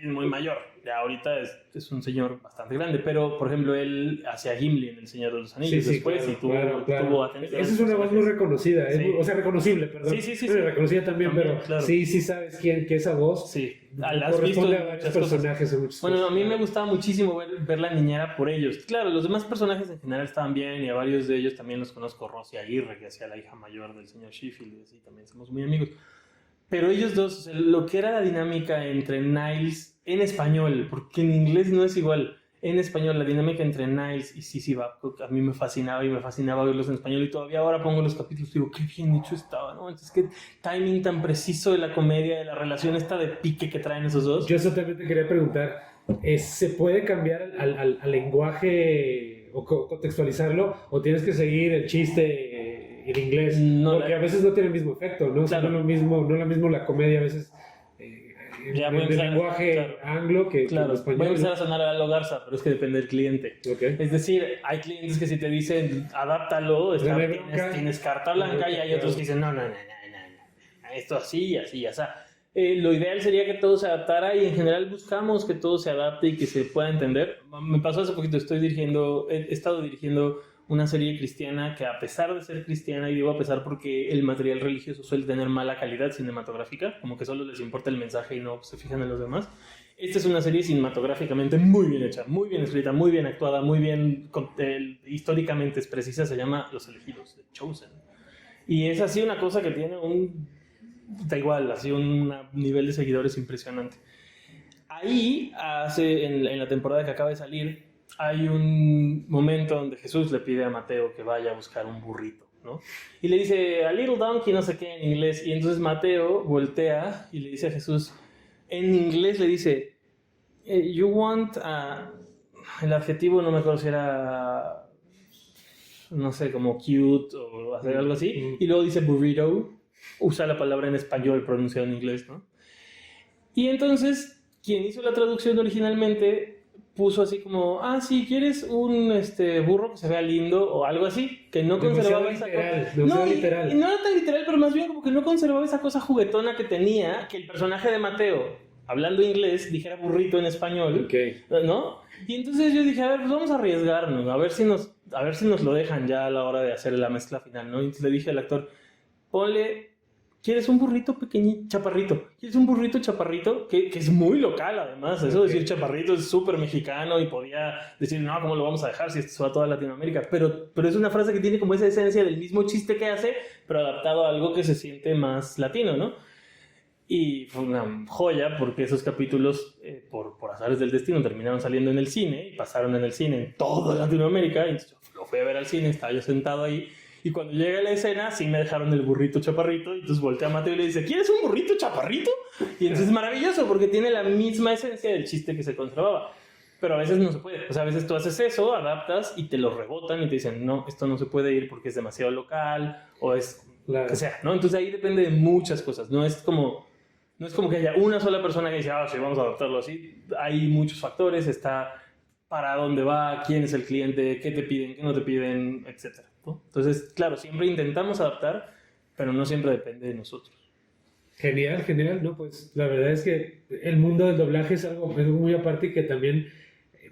es muy mayor. Ya ahorita es un señor bastante grande, pero por ejemplo él hacía Gimli en El Señor de los Anillos después, claro, y tuvo atención. Esa es una voz muy reconocida, o sea, reconocible, perdón. Sí. Reconocida también, pero claro. Sí sabes que esa voz corresponde a varios personajes. Bueno, a mí me gustaba muchísimo ver La Niñera por ellos. Claro, los demás personajes en general estaban bien y a varios de ellos también los conozco. Rosy Aguirre, que hacía la hija mayor del señor Sheffield, y así también somos muy amigos. Pero ellos dos, lo que era la dinámica entre Niles en español, porque en inglés no es igual, en español la dinámica entre Niles y Sissy Babcock a mí me fascinaba verlos en español, y todavía ahora pongo los capítulos y digo, qué bien hecho estaba, ¿no? Entonces, qué timing tan preciso de la comedia, de la relación esta de pique que traen esos dos. Yo eso también te quería preguntar, ¿se puede cambiar al lenguaje o contextualizarlo, o tienes que seguir el chiste en inglés? Porque a veces no tiene el mismo efecto, ¿no? Claro. O sea, no es lo mismo la comedia a veces Ya voy a el empezar, lenguaje claro. anglo que Claro, en español. voy a empezar a sonar a lo Garza, pero es que depende del cliente. Okay. Es decir, hay clientes que si te dicen, adáptalo, tienes carta blanca, y hay otros que dicen, no, esto así, así, así. Lo ideal sería que todo se adaptara y en general buscamos que todo se adapte y que se pueda entender. Me pasó hace poquito, he estado dirigiendo una serie cristiana que a pesar de ser cristiana, y digo a pesar porque el material religioso suele tener mala calidad cinematográfica, como que solo les importa el mensaje y no se fijan en los demás. Esta es una serie cinematográficamente muy bien hecha, muy bien escrita, muy bien actuada, muy bien, históricamente es precisa, se llama Los Elegidos, The Chosen. Y es así una cosa que tiene da igual, así un nivel de seguidores impresionante. Ahí, en la temporada que acaba de salir, hay un momento donde Jesús le pide a Mateo que vaya a buscar un burrito, ¿no? Y le dice, a little donkey, no sé qué, en inglés. Y entonces Mateo voltea y le dice a Jesús, en inglés le dice, you want el adjetivo, no me acuerdo si era, no sé, como cute o hacer algo así. Y luego dice burrito, usa la palabra en español pronunciada en inglés, ¿no? Y entonces, quien hizo la traducción originalmente puso así como, sí, ¿quieres un burro que se vea lindo o algo así? Que no conservaba esa cosa. No, literal. Y no era tan literal, pero más bien como que no conservaba esa cosa juguetona que tenía, que el personaje de Mateo, hablando inglés, dijera burrito en español, Okay. ¿no? Y entonces yo dije, a ver, pues vamos a arriesgarnos, a ver si nos lo dejan ya a la hora de hacer la mezcla final, ¿no? Y entonces le dije al actor, ponle, ¿quieres un burrito pequeñito, chaparrito? ¿Quieres un burrito chaparrito? Que es muy local, además. Eso de decir chaparrito es súper mexicano y podía decir, no, ¿cómo lo vamos a dejar si esto se va a toda Latinoamérica? Pero es una frase que tiene como esa esencia del mismo chiste que hace, pero adaptado a algo que se siente más latino, ¿no? Y fue una joya porque esos capítulos, por azares del destino, terminaron saliendo en el cine y pasaron en el cine en toda Latinoamérica. Y entonces yo lo fui a ver al cine, estaba yo sentado ahí. Y cuando llega la escena, sí me dejaron el burrito chaparrito. Y entonces voltea a Mateo y le dice, ¿quieres un burrito chaparrito? Y entonces es maravilloso porque tiene la misma esencia del chiste que se conservaba. Pero a veces no se puede. O sea, a veces tú haces eso, adaptas y te lo rebotan y te dicen, no, esto no se puede ir porque es demasiado local o es que sea, ¿no? Entonces ahí depende de muchas cosas. No es como que haya una sola persona que dice, sí, vamos a adaptarlo así. Hay muchos factores, está para dónde va, quién es el cliente, qué te piden, qué no te piden, etc. ¿no? Entonces, claro, siempre intentamos adaptar, pero no siempre depende de nosotros. Genial, ¿no? Pues la verdad es que el mundo del doblaje es algo muy aparte y que también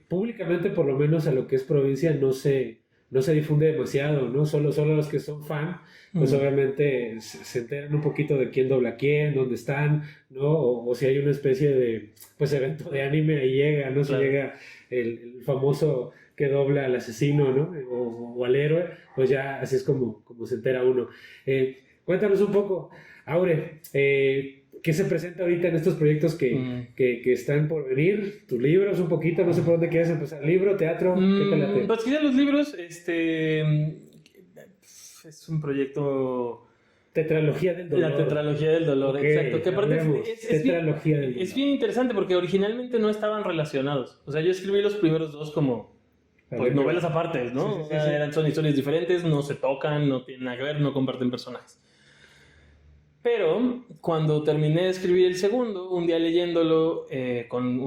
públicamente, por lo menos a lo que es provincia, no se difunde demasiado, ¿no? Solo los que son fan, pues obviamente se enteran un poquito de quién dobla quién, dónde están, ¿no? O si hay una especie de, pues, evento de anime, ahí llega, ¿no? Claro. Si llega el famoso que dobla al asesino, ¿no? O al héroe, pues ya así es como se entera uno. Cuéntanos un poco, Aure, ¿qué se presenta ahorita en estos proyectos que están por venir? ¿Tus libros un poquito? No sé por dónde quieres empezar. ¿Libro, teatro? ¿Qué te late? Pues quizá los libros, es un proyecto... Tetralogía del dolor. La tetralogía del dolor, okay, exacto. Que aparte es bien interesante porque originalmente no estaban relacionados. O sea, yo escribí los primeros dos como pues, novelas aparte, ¿no? Sí. Son historias diferentes, no se tocan, no tienen nada que ver, no comparten personajes. Pero cuando terminé de escribir el segundo, un día leyéndolo con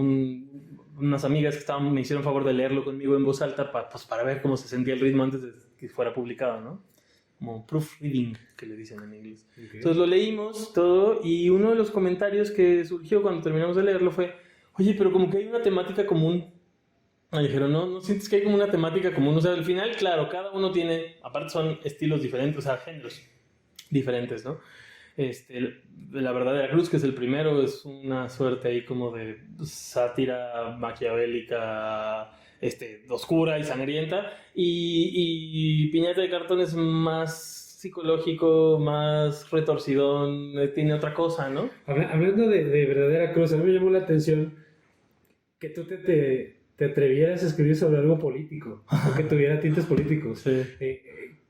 unas amigas que me hicieron favor de leerlo conmigo en voz alta para ver cómo se sentía el ritmo antes de que fuera publicado, ¿no? Como proofreading, que le dicen en inglés. Okay. Entonces lo leímos todo y uno de los comentarios que surgió cuando terminamos de leerlo fue, oye, pero como que hay una temática común. Me dijeron, ¿no sientes que hay como una temática común? O sea, al final, claro, cada uno tiene, aparte son estilos diferentes, o sea, géneros diferentes, ¿no? La verdadera cruz, que es el primero, es una suerte ahí como de sátira maquiavélica, oscura y sangrienta, y Piñata de Cartón es más psicológico, más retorcidón, tiene otra cosa, ¿no? Hablando de verdadera cruz, a mí me llamó la atención que tú te atrevieras a escribir sobre algo político, o que tuviera tintes políticos. Sí.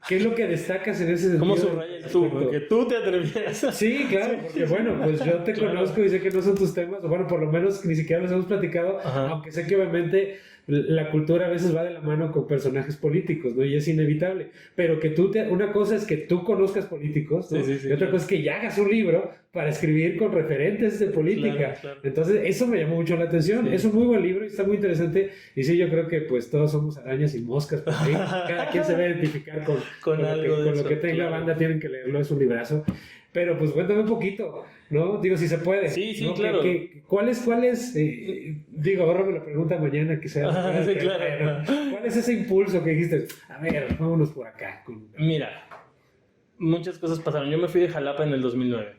¿Qué es lo que destacas en ese sentido? ¿Cómo subrayas tú? Porque tú te atrevieras. Sí, claro, porque bueno, pues yo te conozco y sé que no son tus temas, o bueno, por lo menos ni siquiera los hemos platicado, aunque sé que obviamente la cultura a veces va de la mano con personajes políticos, ¿no? Y es inevitable. Pero que una cosa es que tú conozcas políticos, ¿no? Y otra cosa es que ya hagas un libro para escribir con referentes de política. Claro. Entonces, eso me llamó mucho la atención. Es un muy buen libro y está muy interesante. Y sí, yo creo que pues todos somos arañas y moscas por ahí. Cada quien se va a identificar con lo que tenga banda, tienen que leerlo, es un librazo. Pero pues cuéntame un poquito, ¿no? Digo, si se puede. Sí, ¿no? claro. ¿Cuál es? Digo, ahora me lo pregunta mañana, quizás. Sí, claro. ¿Cuál es ese impulso que dijiste? A ver, vámonos por acá. Mira, muchas cosas pasaron. Yo me fui de Jalapa en el 2009.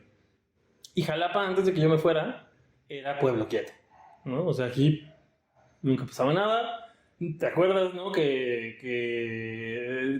Y Jalapa, antes de que yo me fuera, era pueblo quieto, ¿no? O sea, aquí nunca pasaba nada. ¿Te acuerdas, no? Que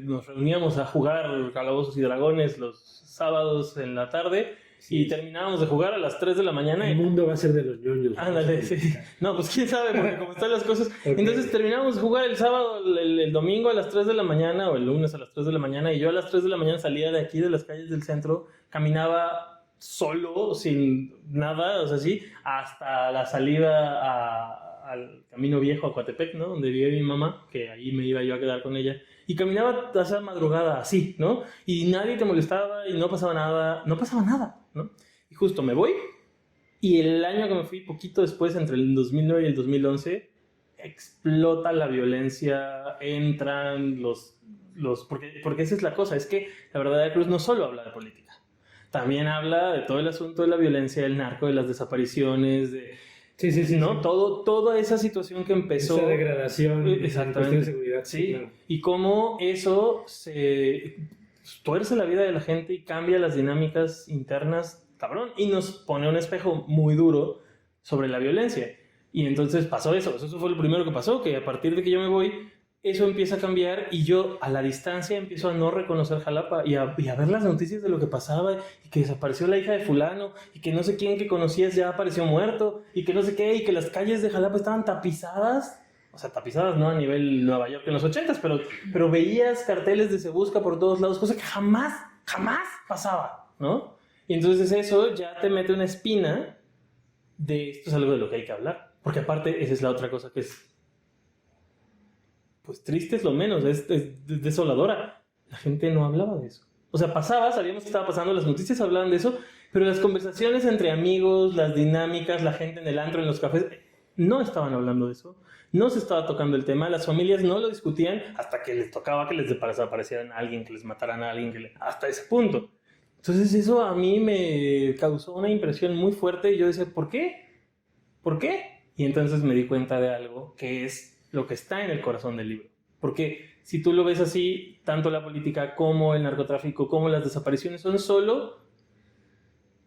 nos reuníamos a jugar Calabozos y Dragones los sábados en la tarde y terminábamos de jugar a las 3 de la mañana. El mundo va a ser de los ñoños. Ándale, sí. No, pues quién sabe, porque como están las cosas. Okay. Entonces terminábamos de jugar el sábado, el domingo a las 3 de la mañana o el lunes a las 3 de la maña, y yo a las 3 de la mañana salía de aquí, de las calles del centro, caminaba solo, sin nada, o sea, sí, hasta la salida al Camino Viejo a Coatepec, ¿no? Donde vive mi mamá, que ahí me iba yo a quedar con ella. Y caminaba a esa madrugada así, ¿no? Y nadie te molestaba y no pasaba nada, ¿no? Y justo me voy, y el año que me fui, poquito después, entre el 2009 y el 2011, explota la violencia, entran porque esa es la cosa, es que la verdadera cruz no solo habla de política, también habla de todo el asunto de la violencia, del narco, de las desapariciones, de... Sí, ¿no? Sí. Toda esa situación que empezó... Esa degradación, exactamente, de seguridad. Sí, claro. Y cómo eso se tuerce la vida de la gente y cambia las dinámicas internas, cabrón, y nos pone un espejo muy duro sobre la violencia. Y entonces pasó eso fue lo primero que pasó, que a partir de que yo me voy, eso empieza a cambiar y yo a la distancia empiezo a no reconocer Jalapa y a ver las noticias de lo que pasaba y que desapareció la hija de fulano y que no sé quién que conocías ya apareció muerto y que no sé qué y que las calles de Jalapa estaban tapizadas, o sea, tapizadas no a nivel Nueva York en los 80s, pero veías carteles de Se Busca por todos lados, cosa que jamás pasaba, ¿no? Y entonces eso ya te mete una espina de esto es algo de lo que hay que hablar, porque aparte esa es la otra cosa que es pues triste es lo menos, es desoladora. La gente no hablaba de eso. O sea, sabíamos que estaba pasando, las noticias hablaban de eso, pero las conversaciones entre amigos, las dinámicas, la gente en el antro, en los cafés, no estaban hablando de eso. No se estaba tocando el tema, las familias no lo discutían hasta que les tocaba que les desaparecieran a alguien, que les mataran a alguien, hasta ese punto. Entonces eso a mí me causó una impresión muy fuerte y yo decía, ¿por qué? ¿Por qué? Y entonces me di cuenta de algo que es lo que está en el corazón del libro. Porque si tú lo ves así, tanto la política como el narcotráfico, como las desapariciones, son solo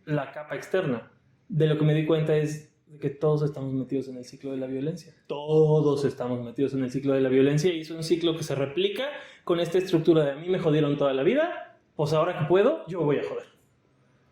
la capa externa. De lo que me di cuenta es de que todos estamos metidos en el ciclo de la violencia. Todos estamos metidos en el ciclo de la violencia y es un ciclo que se replica con esta estructura de a mí me jodieron toda la vida, pues ahora que puedo, yo voy a joder.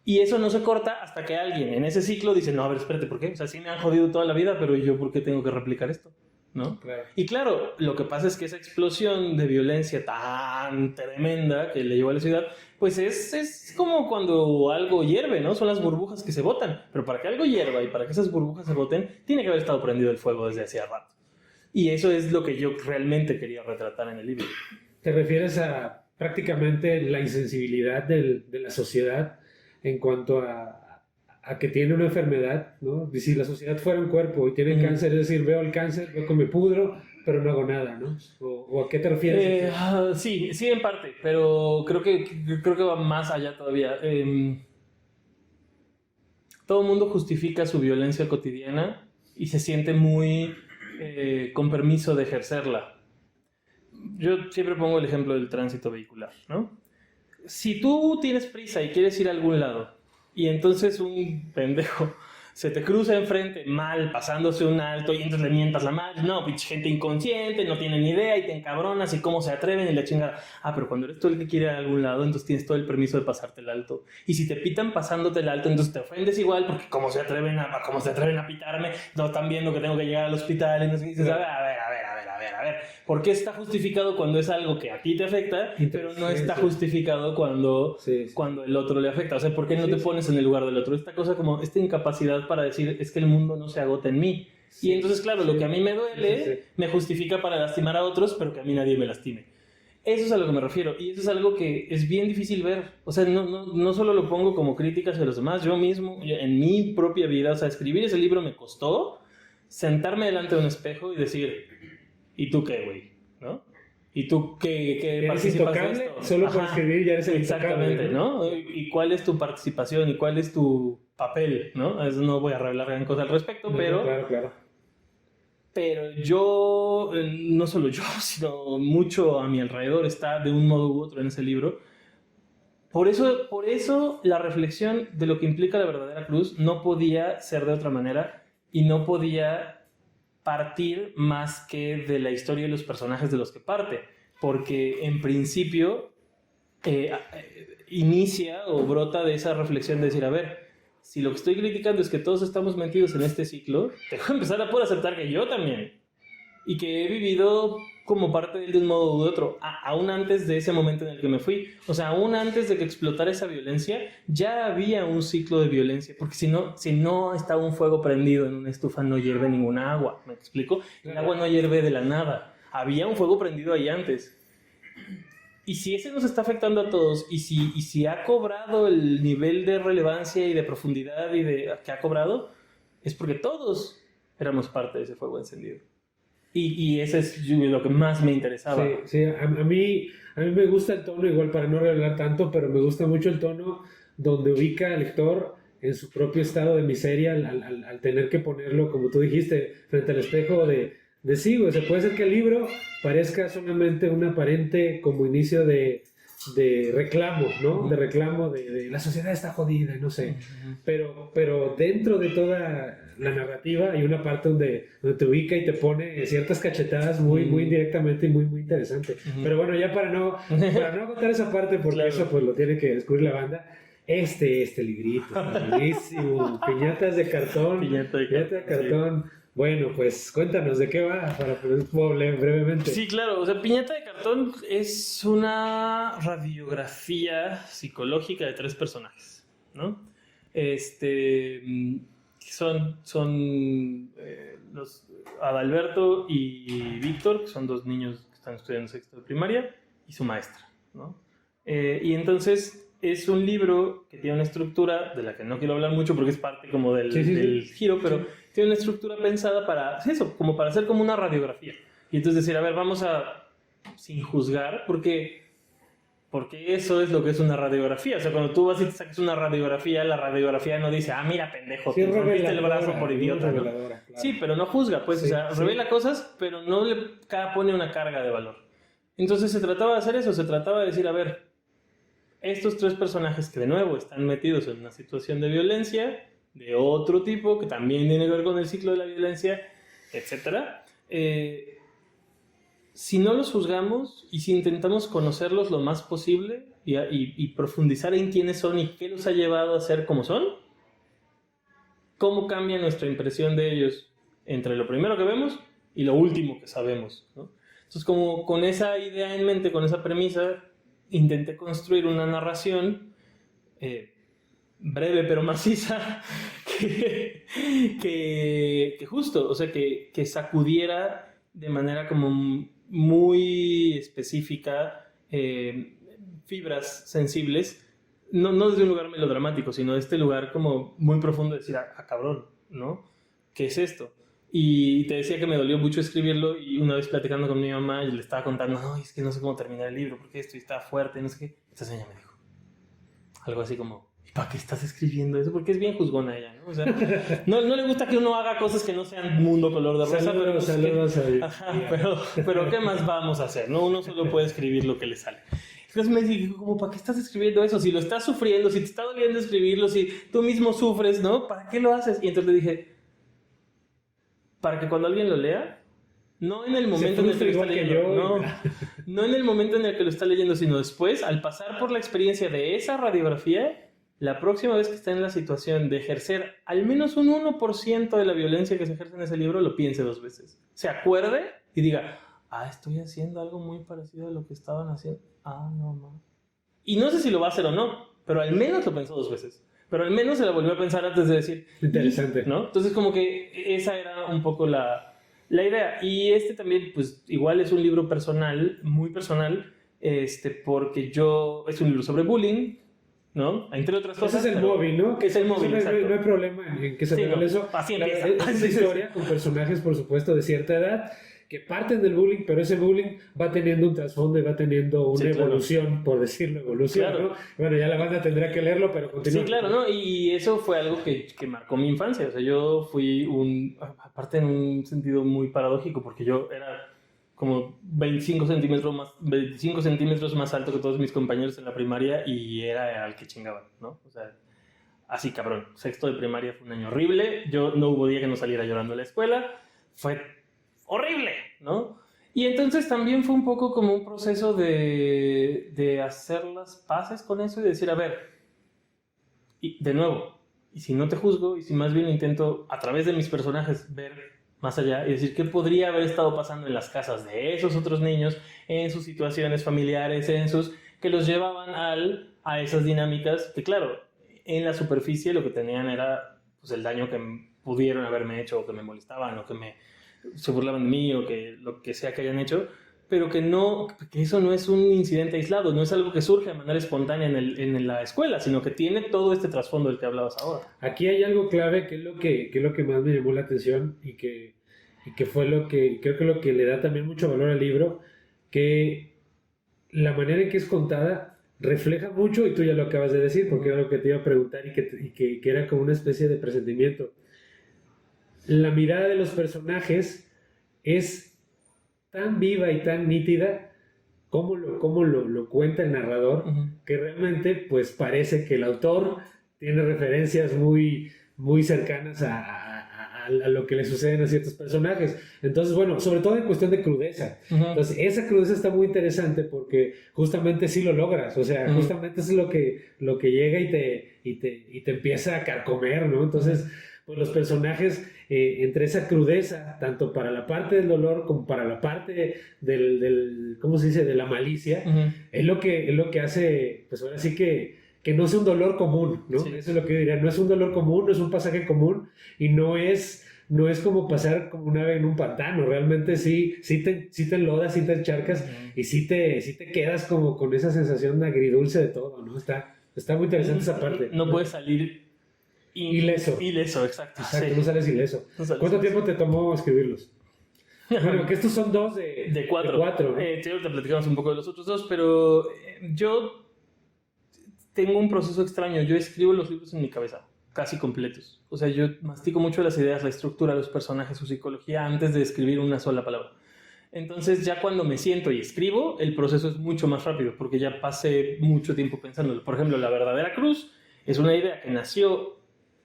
Y eso no se corta hasta que alguien en ese ciclo dice, no, a ver, espérate, ¿por qué? O sea, sí me han jodido toda la vida, pero ¿yo por qué tengo que replicar esto? ¿No? Claro. Y claro, lo que pasa es que esa explosión de violencia tan tremenda que le llevó a la ciudad, pues es como cuando algo hierve, ¿no? Son las burbujas que se botan, pero para que algo hierva y para que esas burbujas se boten, tiene que haber estado prendido el fuego desde hacía rato. Y eso es lo que yo realmente quería retratar en el libro. ¿Te refieres a prácticamente la insensibilidad de la sociedad en cuanto a que tiene una enfermedad, ¿no? Y si la sociedad fuera un cuerpo y tiene cáncer, es decir, veo el cáncer, veo que me pudro, pero no hago nada, ¿no? ¿O a qué te refieres? Sí, en parte, pero creo que va más allá todavía. Todo el mundo justifica su violencia cotidiana y se siente muy con permiso de ejercerla. Yo siempre pongo el ejemplo del tránsito vehicular, ¿no? Si tú tienes prisa y quieres ir a algún lado, y entonces un pendejo se te cruza enfrente mal, pasándose un alto, y entonces le mientas la madre, no, pinche gente inconsciente, no tiene ni idea, y te encabronas, y cómo se atreven, y la chingada. Pero cuando eres tú el que quiere ir a algún lado, entonces tienes todo el permiso de pasarte el alto. Y si te pitan pasándote el alto, entonces te ofendes igual, porque cómo se atreven a pitarme, no están viendo que tengo que llegar al hospital, y no sé, y dices, a ver, ¿por qué está justificado cuando es algo que a ti te afecta, pero no está justificado cuando el otro le afecta? O sea, ¿por qué no te pones en el lugar del otro? Esta cosa como, esta incapacidad para decir, es que el mundo no se agota en mí. Sí, y entonces, claro, lo que a mí me duele sí. me justifica para lastimar a otros, pero que a mí nadie me lastime. Eso es a lo que me refiero, y eso es algo que es bien difícil ver. O sea, no solo lo pongo como críticas de los demás, yo mismo, en mi propia vida, o sea, escribir ese libro me costó sentarme delante de un espejo y decir, ¿y tú qué, güey? ¿No? ¿Y tú qué participas de esto? Solo por escribir ya eres el exactamente, ¿no? ¿Y cuál es tu participación y cuál es tu papel, ¿no? Eso no voy a revelar gran cosa al respecto, pero... Claro. Pero yo, no solo yo, sino mucho a mi alrededor está de un modo u otro en ese libro. Por eso la reflexión de lo que implica la verdadera cruz no podía ser de otra manera y no podía partir más que de la historia y los personajes de los que parte. Porque en principio inicia o brota de esa reflexión de decir, a ver, si lo que estoy criticando es que todos estamos metidos en este ciclo, tengo que empezar a poder aceptar que yo también. Y que he vivido como parte de él de un modo u otro, aún antes de ese momento en el que me fui. O sea, aún antes de que explotara esa violencia, ya había un ciclo de violencia. Porque si no estaba un fuego prendido en una estufa, no hierve ninguna agua. ¿Me explico? El agua no hierve de la nada. Había un fuego prendido ahí antes. Y si ese nos está afectando a todos, y si ha cobrado el nivel de relevancia y de profundidad que ha cobrado, es porque todos éramos parte de ese fuego encendido. Y ese es lo que más me interesaba. Sí, a mí me gusta el tono, igual para no revelar tanto, pero me gusta mucho el tono donde ubica al lector en su propio estado de miseria al tener que ponerlo, como tú dijiste, frente al espejo de sí, güey. O sea, puede ser que el libro parezca solamente un aparente como inicio de reclamo, ¿no? De reclamo de la sociedad está jodida, no sé. Pero dentro de toda la narrativa hay una parte donde te ubica y te pone ciertas cachetadas muy indirectamente y muy interesante. Pero bueno, ya para no contar esa parte, porque eso pues lo tiene que descubrir la banda. Este librito, buenísimo. Piñatas de cartón. Piñata de cartón. Sí. Bueno, pues cuéntanos de qué va, para poder brevemente. Sí, claro, o sea, Piñata de cartón es una radiografía psicológica de 3 personajes, ¿no? Son los Adalberto y Víctor, que son 2 niños que están estudiando sexto de primaria, y su maestra, ¿no? Y entonces es un libro que tiene una estructura de la que no quiero hablar mucho porque es parte como del giro, pero tiene una estructura pensada para eso, como para hacer como una radiografía. Y entonces decir, a ver, vamos a, sin juzgar, porque eso es lo que es una radiografía. O sea, cuando tú vas y te sacas una radiografía, la radiografía no dice, mira, pendejo, te rompiste el brazo por idiota, ¿no? Claro. Sí, pero no juzga, pues, o sea, revela cosas, pero no le pone una carga de valor. Entonces se trataba de hacer eso, se trataba de decir, a ver, estos 3 personajes que de nuevo están metidos en una situación de violencia, de otro tipo, que también tiene que ver con el ciclo de la violencia, etc. Si no los juzgamos y si intentamos conocerlos lo más posible y profundizar en quiénes son y qué los ha llevado a ser como son, cómo cambia nuestra impresión de ellos entre lo primero que vemos y lo último que sabemos, ¿no? Entonces, como con esa idea en mente, con esa premisa, intenté construir una narración breve pero maciza que justo, o sea, que sacudiera de manera como muy específica fibras sensibles, no desde un lugar melodramático, sino de este lugar como muy profundo de decir, cabrón, ¿no? ¿Qué es esto? Y te decía que me dolió mucho escribirlo, y una vez platicando con mi mamá, y le estaba contando, no, es que no sé cómo terminar el libro, porque esto está fuerte, no sé qué. Esta señora me dijo algo así como, ¿y para qué estás escribiendo eso? Porque es bien juzgona ella, ¿no? O sea, no le gusta que uno haga cosas que no sean mundo color de rosa, pero ¿qué más vamos a hacer? ¿No? Uno solo puede escribir lo que le sale. Entonces me dijo, como, ¿para qué estás escribiendo eso? Si lo estás sufriendo, si te está doliendo escribirlo, si tú mismo sufres, ¿no? ¿Para qué lo haces? Y entonces le dije, para que cuando alguien lo lea, no en el momento en el que lo está leyendo, no en el momento en el que lo está leyendo, sino después, al pasar por la experiencia de esa radiografía, la próxima vez que esté en la situación de ejercer al menos un 1% de la violencia que se ejerce en ese libro, lo piense 2 veces. Se acuerde y diga, estoy haciendo algo muy parecido a lo que estaban haciendo. No. Y no sé si lo va a hacer o no, pero al menos lo pensó 2 veces. pero al menos se la volvió a pensar antes de decir... Interesante. ¿No? Entonces como que esa era un poco la idea. Y este también, pues igual es un libro personal, muy personal, porque es un libro sobre bullying, ¿no? Entre otras cosas. Ese es el móvil, ¿no? Es el móvil, exacto. No hay problema en que se revele eso. Así empieza. Es una historia con personajes, por supuesto, de cierta edad que parten del bullying, pero ese bullying va teniendo un trasfondo y va teniendo una evolución, claro. Por decirlo, evolución, claro. ¿No? Bueno, ya la banda tendrá que leerlo, pero continúa. Sí, claro, ¿no? Y eso fue algo que marcó mi infancia. O sea, yo fui aparte en un sentido muy paradójico, porque yo era como 25 centímetros más alto que todos mis compañeros en la primaria y era al que chingaban, ¿no? O sea, así cabrón. Sexto de primaria fue un año horrible. Yo no hubo día que no saliera llorando a la escuela. Fue horrible, ¿no? Y entonces también fue un poco como un proceso de hacer las paces con eso y decir, a ver, y de nuevo, y si no te juzgo, y si más bien intento a través de mis personajes ver más allá y decir qué podría haber estado pasando en las casas de esos otros niños, en sus situaciones familiares, que los llevaban a esas dinámicas que, claro, en la superficie lo que tenían era pues, el daño que pudieron haberme hecho o que me molestaban o que se burlaban de mí o que lo que sea que hayan hecho, pero que eso no es un incidente aislado, no es algo que surge de manera espontánea en la escuela, sino que tiene todo este trasfondo del que hablabas ahora. Aquí hay algo clave que es lo que más me llamó la atención y que fue creo que lo que le da también mucho valor al libro, que la manera en que es contada refleja mucho, y tú ya lo acabas de decir, porque era lo que te iba a preguntar y que era como una especie de presentimiento. La mirada de los personajes es tan viva y tan nítida como lo cuenta el narrador, que realmente pues parece que el autor tiene referencias muy, muy cercanas a lo que le suceden a ciertos personajes. Entonces, bueno, sobre todo en cuestión de crudeza. Entonces, esa crudeza está muy interesante porque justamente sí lo logras. O sea, justamente eso es lo que llega y te empieza a carcomer, ¿no? Entonces, pues los personajes, entre esa crudeza, tanto para la parte del dolor como para la parte del ¿cómo se dice?, de la malicia, es lo que hace, pues ahora sí que no es un dolor común, ¿no? Sí. Eso es lo que yo diría, no es un dolor común, no es un pasaje común y no es como pasar como una vez en un pantano, realmente sí te enlodas, sí te encharcas y sí te quedas como con esa sensación de agridulce de todo, ¿no? Está muy interesante esa parte. No puedes salir ileso, exacto. Sí. No sales ileso. ¿Cuánto tiempo te tomó escribirlos? Bueno, que estos son 2 de 4. ¿No? Te platicamos un poco de los otros 2, pero yo tengo un proceso extraño. Yo escribo los libros en mi cabeza, casi completos. O sea, yo mastico mucho las ideas, la estructura, los personajes, su psicología, antes de escribir una sola palabra. Entonces, ya cuando me siento y escribo, el proceso es mucho más rápido, porque ya pasé mucho tiempo pensándolo. Por ejemplo, La verdadera cruz es una idea que nació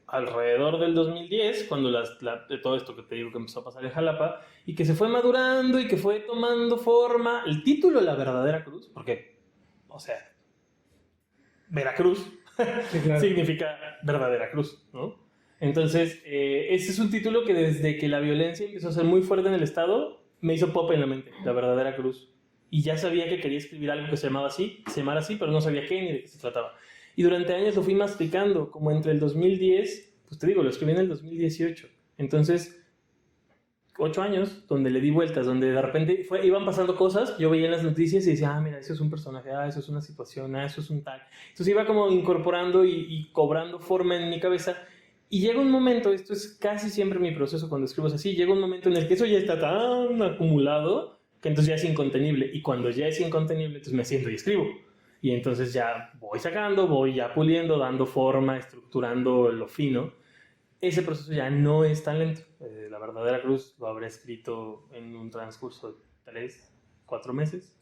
alrededor del 2010, cuando de todo esto que te digo que empezó a pasar en Jalapa, y que se fue madurando y que fue tomando forma. El título La verdadera cruz, porque, o sea, Veracruz sí, claro. Significa verdadera cruz, ¿no? Entonces, ese es un título que desde que la violencia empezó a ser muy fuerte en el estado, me hizo pop en la mente, La verdadera cruz. Y ya sabía que quería escribir algo que se llamara así, pero no sabía qué ni de qué se trataba. Y durante años lo fui masticando, como entre el 2010, pues te digo, lo escribí en el 2018. Entonces, 8 años, donde le di vueltas, donde de repente iban pasando cosas, yo veía en las noticias y decía, mira, eso es un personaje, eso es una situación, eso es un tal. Entonces iba como incorporando y cobrando forma en mi cabeza. Y llega un momento, esto es casi siempre mi proceso cuando escribo así, llega un momento en el que eso ya está tan acumulado que entonces ya es incontenible. Y cuando ya es incontenible, entonces me siento y escribo. Y entonces ya voy sacando, voy ya puliendo, dando forma, estructurando lo fino. Ese proceso ya no es tan lento. La verdadera cruz lo habré escrito en un transcurso de 3-4 meses.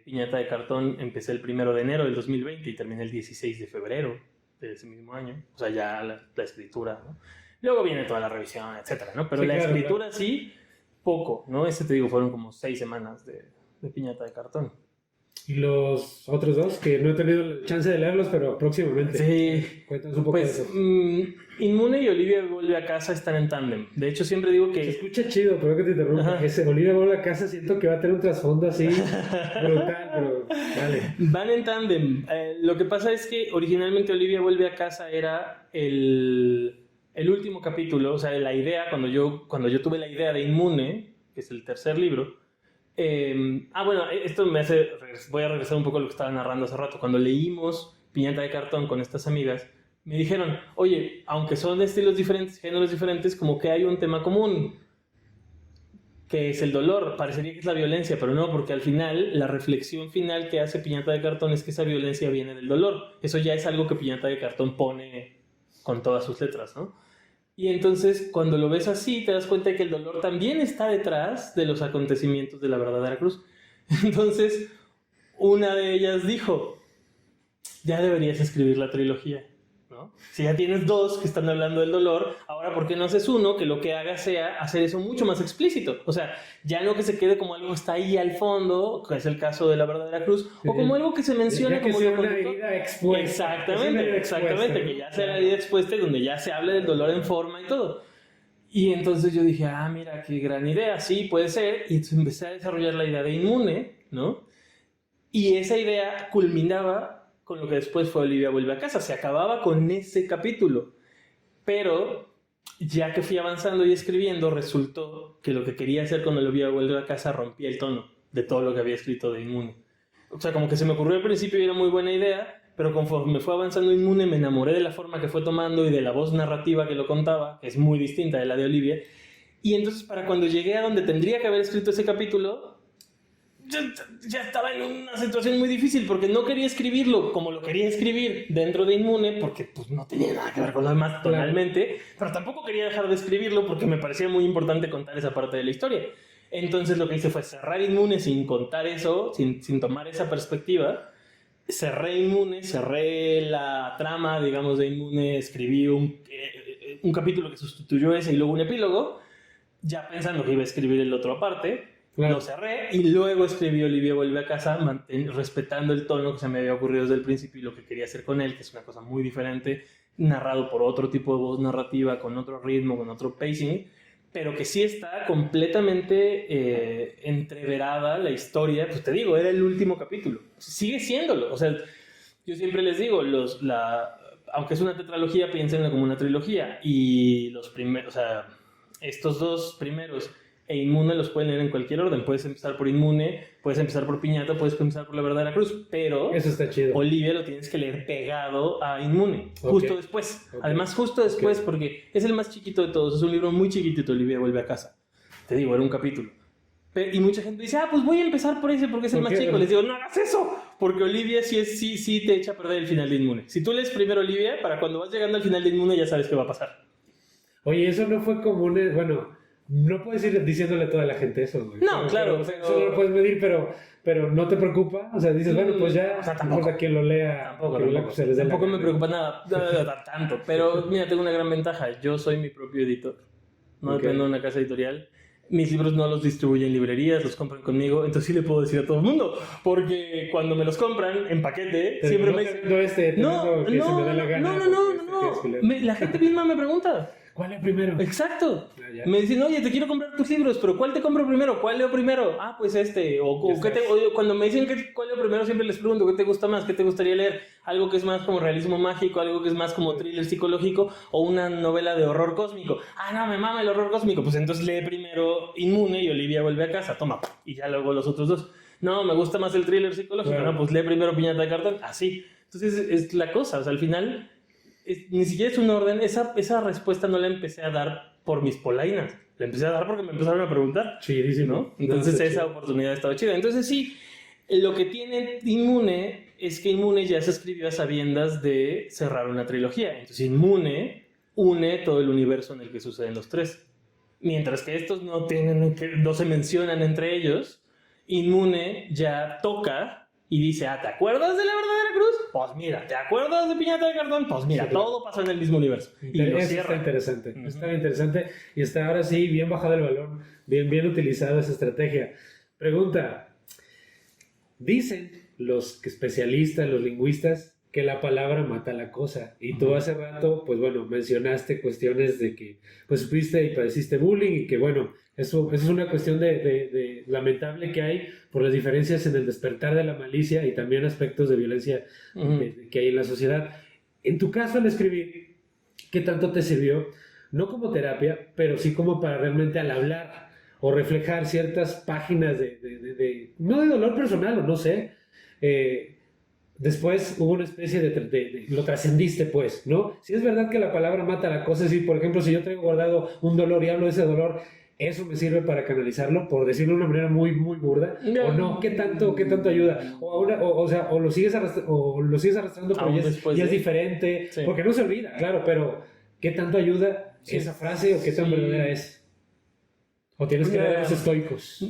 Piñata de cartón empecé el 1 de enero del 2020 y terminé el 16 de febrero de ese mismo año. O sea, ya la escritura, ¿no? Luego viene toda la revisión, etcétera, ¿no? Pero sí, la escritura sí, poco, ¿no? Te digo, fueron como 6 semanas de Piñata de cartón. Y los otros dos, que no he tenido la chance de leerlos, pero próximamente. Sí. Cuéntanos un poco Pues de eso. Inmune y Olivia vuelve a casa están en tándem. De hecho, siempre digo Se que... escucha chido, pero que te interrumpa. Ajá. Ese Olivia vuelve a casa, siento que va a tener un trasfondo así brutal, pero dale. Van en tándem. Lo que pasa es que originalmente Olivia vuelve a casa era el último capítulo, o sea, la idea, cuando yo tuve la idea de Inmune, que es el tercer libro. Bueno, esto me hace... Voy a regresar un poco a lo que estaba narrando hace rato. Cuando leímos Piñata de Cartón con estas amigas, me dijeron, oye, aunque son de estilos diferentes, géneros diferentes, como que hay un tema común, que es el dolor. Parecería que es la violencia, pero no, porque al final, la reflexión final que hace Piñata de Cartón es que esa violencia viene del dolor. Eso ya es algo que Piñata de Cartón pone con todas sus letras, ¿no? Y entonces, cuando lo ves así, te das cuenta de que el dolor también está detrás de los acontecimientos de la verdadera cruz. Entonces, una de ellas dijo, ya deberías escribir la trilogía, ¿no? Si ya tienes dos que están hablando del dolor, ahora ¿por qué no haces uno que lo que haga sea hacer eso mucho más explícito? O sea, ya no que se quede como algo que está ahí al fondo, que es el caso de la verdadera cruz, o como algo que se menciona Ya que como sea lo una conductor. herida expuesta. Exactamente, que ya sea la herida expuesta y donde ya se hable del dolor en forma y todo. Y entonces yo dije, mira, qué gran idea, sí, puede ser. Y entonces empecé a desarrollar la idea de Inmune, ¿no? Y esa idea culminaba con lo que después fue Olivia vuelve a casa. Se acababa con ese capítulo. Pero ya que fui avanzando y escribiendo, resultó que lo que quería hacer con Olivia vuelve a casa rompía el tono de todo lo que había escrito de Inmune. O sea, como que se me ocurrió al principio y era muy buena idea, pero conforme fue avanzando Inmune me enamoré de la forma que fue tomando y de la voz narrativa que lo contaba, que es muy distinta de la de Olivia. Y entonces para cuando llegué a donde tendría que haber escrito ese capítulo, ya estaba en una situación muy difícil porque no quería escribirlo como lo quería escribir dentro de Inmune porque pues no tenía nada que ver con lo demás tonalmente, pero tampoco quería dejar de escribirlo porque me parecía muy importante contar esa parte de la historia. Entonces lo que hice fue cerrar Inmune sin contar eso, sin tomar esa perspectiva. Cerré Inmune, cerré la trama, digamos, de Inmune, escribí un capítulo que sustituyó ese y luego un epílogo, ya pensando que iba a escribir el otro aparte. Claro. Lo cerré y luego escribí Olivia vuelve a casa, respetando el tono que se me había ocurrido desde el principio y lo que quería hacer con él, que es una cosa muy diferente, narrado por otro tipo de voz narrativa, con otro ritmo, con otro pacing, pero que sí está completamente entreverada la historia. Pues te digo, era el último capítulo, sigue siéndolo. O sea, yo siempre les digo, aunque es una tetralogía, piénsenla como una trilogía, y los primeros, o sea, estos dos primeros e Inmune los pueden leer en cualquier orden. Puedes empezar por Inmune, puedes empezar por Piñata, puedes empezar por La Verdadera Cruz, pero eso está chido. Olivia lo tienes que leer pegado a Inmune, justo después. Además, justo después, porque es el más chiquito de todos. Es un libro muy chiquitito, Olivia vuelve a casa. Te digo, era un capítulo. Y mucha gente dice, pues voy a empezar por ese porque es el más chico. Les digo, no hagas eso, porque Olivia sí te echa a perder el final de Inmune. Si tú lees primero Olivia, para cuando vas llegando al final de Inmune ya sabes qué va a pasar. Oye, eso no fue común, bueno... No puedes ir diciéndole a toda la gente eso, güey. No, claro. Pero, eso no lo puedes medir, pero no te preocupa. O sea, dices, bueno, pues ya, o sea, no importa quién lo lea. Tampoco me preocupa nada tanto. Pero mira, tengo una gran ventaja. Yo soy mi propio editor. No dependo de una casa editorial. Mis libros no los distribuyen en librerías, los compran conmigo. Entonces sí le puedo decir a todo el mundo. Porque cuando me los compran en paquete, siempre me dicen... No. La gente misma me pregunta. ¿Cuál es primero? Exacto. Me dicen, oye, te quiero comprar tus libros, pero ¿cuál te compro primero? ¿Cuál leo primero? Pues este. O cuando me dicen cuál leo primero, siempre les pregunto, ¿qué te gusta más? ¿Qué te gustaría leer? ¿Algo que es más como realismo mágico? ¿Algo que es más como thriller psicológico? ¿O una novela de horror cósmico? No, me mama el horror cósmico. Pues entonces lee primero Inmune y Olivia vuelve a casa. Toma. Y ya luego los otros dos. No, me gusta más el thriller psicológico. Claro. No, pues lee primero Piñata de Cartón. Así. Entonces es la cosa. O sea, al final... ni siquiera es un orden. Esa respuesta no la empecé a dar por mis polainas. La empecé a dar porque me empezaron a preguntar. Chidísimo. ¿No? Entonces esa oportunidad estaba chida. Entonces sí, lo que tiene Inmune es que Inmune ya se escribió a sabiendas de cerrar una trilogía. Entonces Inmune une todo el universo en el que suceden los tres. Mientras que estos no se mencionan entre ellos, Inmune ya toca... y dice, ¿te acuerdas de La Verdadera Cruz? Pues mira, ¿te acuerdas de Piñata de Cartón? Pues mira, sí, todo pasó en el mismo universo. Y lo cierra. Está interesante, está interesante. Y está ahora sí bien bajado el balón, bien utilizada esa estrategia. Pregunta, dicen los especialistas, los lingüistas, que la palabra mata la cosa. Y tú hace rato, pues bueno, mencionaste cuestiones de que pues supiste y padeciste bullying y que bueno, eso es una cuestión de lamentable que hay por las diferencias en el despertar de la malicia y también aspectos de violencia que hay en la sociedad. En tu caso, al escribir, ¿qué tanto te sirvió? No como terapia, pero sí como para realmente al hablar o reflejar ciertas páginas no de dolor personal o no sé, después hubo una especie lo trascendiste, pues, ¿no? Si es verdad que la palabra mata la cosa, si por ejemplo, si yo traigo guardado un dolor y hablo de ese dolor, ¿eso me sirve para canalizarlo? Por decirlo de una manera muy, muy burda, ¿o no? ¿Qué tanto ayuda? O lo sigues arrastrando, pero ya es diferente, sí. Porque no se olvida, claro, pero ¿qué tanto ayuda esa frase o qué tan verdadera es? ¿O tienes que ver los estoicos?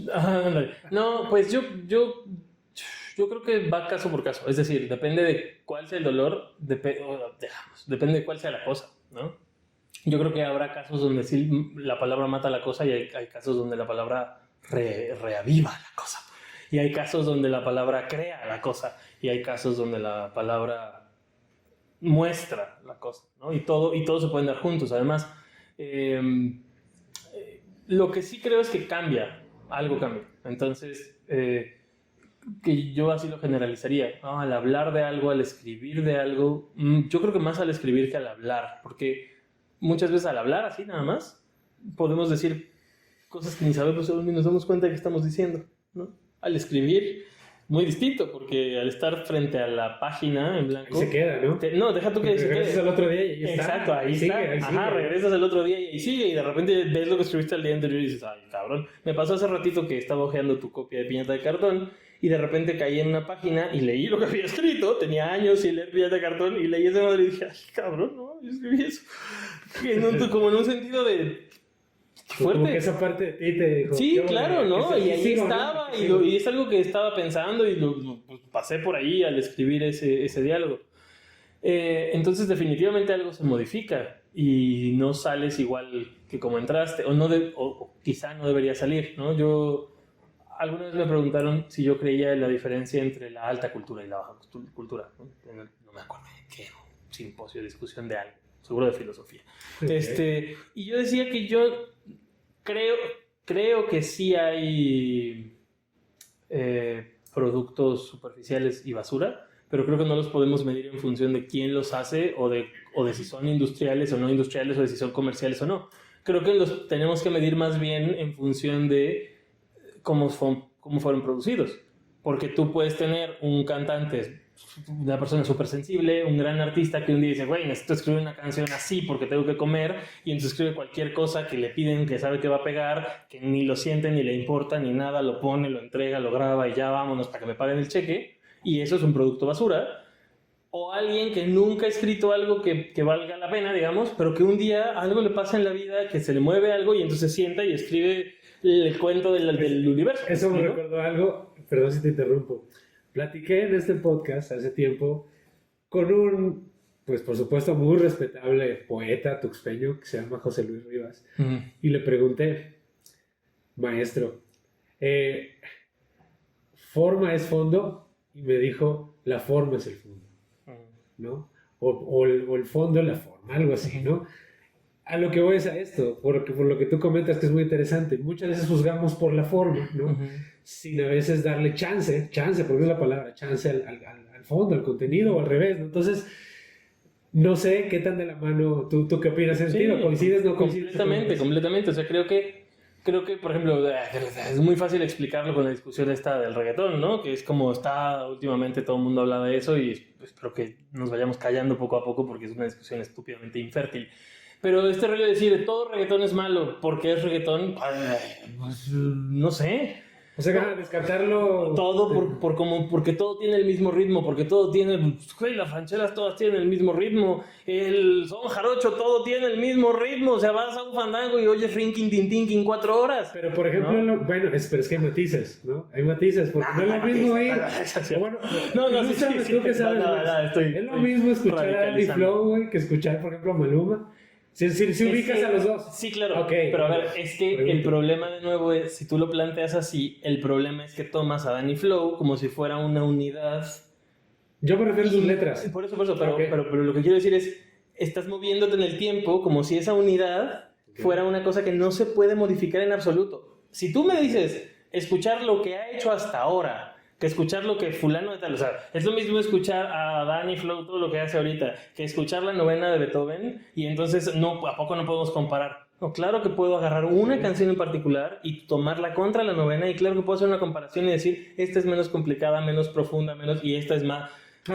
No, pues yo creo que va caso por caso. Es decir, depende de cuál sea el dolor, depende de cuál sea la cosa, ¿no? Yo creo que habrá casos donde sí la palabra mata la cosa y hay casos donde la palabra reaviva la cosa. Y hay casos donde la palabra crea la cosa. Y hay casos donde la palabra muestra la cosa, ¿no? Y todo se pueden dar juntos. Además, lo que sí creo es que algo cambia. Entonces, que yo así lo generalizaría, ¿no? Al hablar de algo, al escribir de algo, yo creo que más al escribir que al hablar, porque muchas veces al hablar así nada más, podemos decir cosas que ni sabemos ni nos damos cuenta que estamos diciendo, ¿no? Al escribir, muy distinto, porque al estar frente a la página en blanco... Ahí se queda, ¿no? No, deja tú que se quede. Regresas al otro día y ahí está. Exacto, ahí está. Ajá, regresas al otro día y ahí sigue, y de repente ves lo que escribiste al día anterior y dices, ay, cabrón. Me pasó hace ratito que estaba hojeando tu copia de Piñata de Cartón y de repente caí en una página y leí lo que había escrito. Tenía años sin leer Piñata de Cartón y leí ese madre y dije, ay, cabrón, no, yo escribí eso. Como en un sentido de... fuerte. Como que esa parte de ti te dijo. Sí, claro, ¿no? Y ahí estaba, y es algo que estaba pensando y lo pasé por ahí al escribir ese diálogo. Entonces, definitivamente algo se modifica y no sales igual que como entraste, o quizá no debería salir, ¿no? Alguna vez me preguntaron si yo creía en la diferencia entre la alta cultura y la baja cultura, ¿no? No me acuerdo de qué, un simposio de discusión de algo, seguro de filosofía. Okay. Y yo decía que yo creo que sí hay productos superficiales y basura, pero creo que no los podemos medir en función de quién los hace o de si son industriales o no industriales o de si son comerciales o no. Creo que los tenemos que medir más bien en función de cómo fueron producidos. Porque tú puedes tener un cantante, una persona súper sensible, un gran artista que un día dice, güey, necesito escribir una canción así porque tengo que comer, y entonces escribe cualquier cosa que le piden, que sabe que va a pegar, que ni lo siente, ni le importa, ni nada, lo pone, lo entrega, lo graba y ya vámonos para que me paguen el cheque, y eso es un producto basura. O alguien que nunca ha escrito algo que valga la pena, digamos, pero que un día algo le pasa en la vida, que se le mueve algo y entonces se sienta y escribe el cuento del universo. Eso me recordó algo, perdón si te interrumpo. Platiqué en este podcast hace tiempo con un, pues por supuesto, muy respetable poeta tuxpeño que se llama José Luis Rivas. Y le pregunté, maestro, ¿forma es fondo? Y me dijo, la forma es el fondo, ¿no? O el fondo es la forma, algo así, ¿no? A lo que voy es a esto, por lo que tú comentas que es muy interesante. Muchas veces juzgamos por la forma, ¿no? Sin a veces darle chance, porque es la palabra, chance al fondo, al contenido, o al revés, ¿no? Entonces, no sé qué tan de la mano, ¿tú qué opinas en ese sentido? ¿Coincides o no coincides? Completamente. O sea, creo que, por ejemplo, es muy fácil explicarlo con la discusión esta del reggaetón, ¿no? Que es como está últimamente, todo el mundo habla de eso y espero que nos vayamos callando poco a poco porque es una discusión estúpidamente infértil. Pero este rollo de decir todo reggaetón es malo porque es reggaetón, pues no sé. O sea, descartarlo. Todo porque todo tiene el mismo ritmo, porque todo tiene. Las rancheras todas tienen el mismo ritmo. El son jarocho, todo tiene el mismo ritmo. O sea, vas a un fandango y oyes rinkin, tintinkin 4 horas. Pero por ejemplo, ¿no? Bueno, pero es que hay matices, ¿no? Hay matices, porque no es lo mismo ir. Bueno, tú que sabes más. Es lo mismo escuchar a Andy Flow, güey, que escuchar, por ejemplo, a Maluma. Si ubicas a los dos. Sí, claro. Okay, pero a bueno, ver, es que pregunta. el problema de nuevo es, si tú lo planteas así, el problema es que tomas a Danny Flow como si fuera una unidad. Yo me refiero a sus letras. Por eso, pero, Ok. pero lo que quiero decir es, estás moviéndote en el tiempo como si esa unidad fuera una cosa que no se puede modificar en absoluto. Si tú me dices, escuchar lo que ha hecho hasta ahora, que escuchar lo que fulano de tal, o sea, es lo mismo escuchar a Danny Flow todo lo que hace ahorita, que escuchar la novena de Beethoven, y entonces, no, ¿a poco no podemos comparar? No, claro que puedo agarrar una canción en particular y tomarla contra la novena, y claro que puedo hacer una comparación y decir, esta es menos complicada, menos profunda, menos, y esta es más...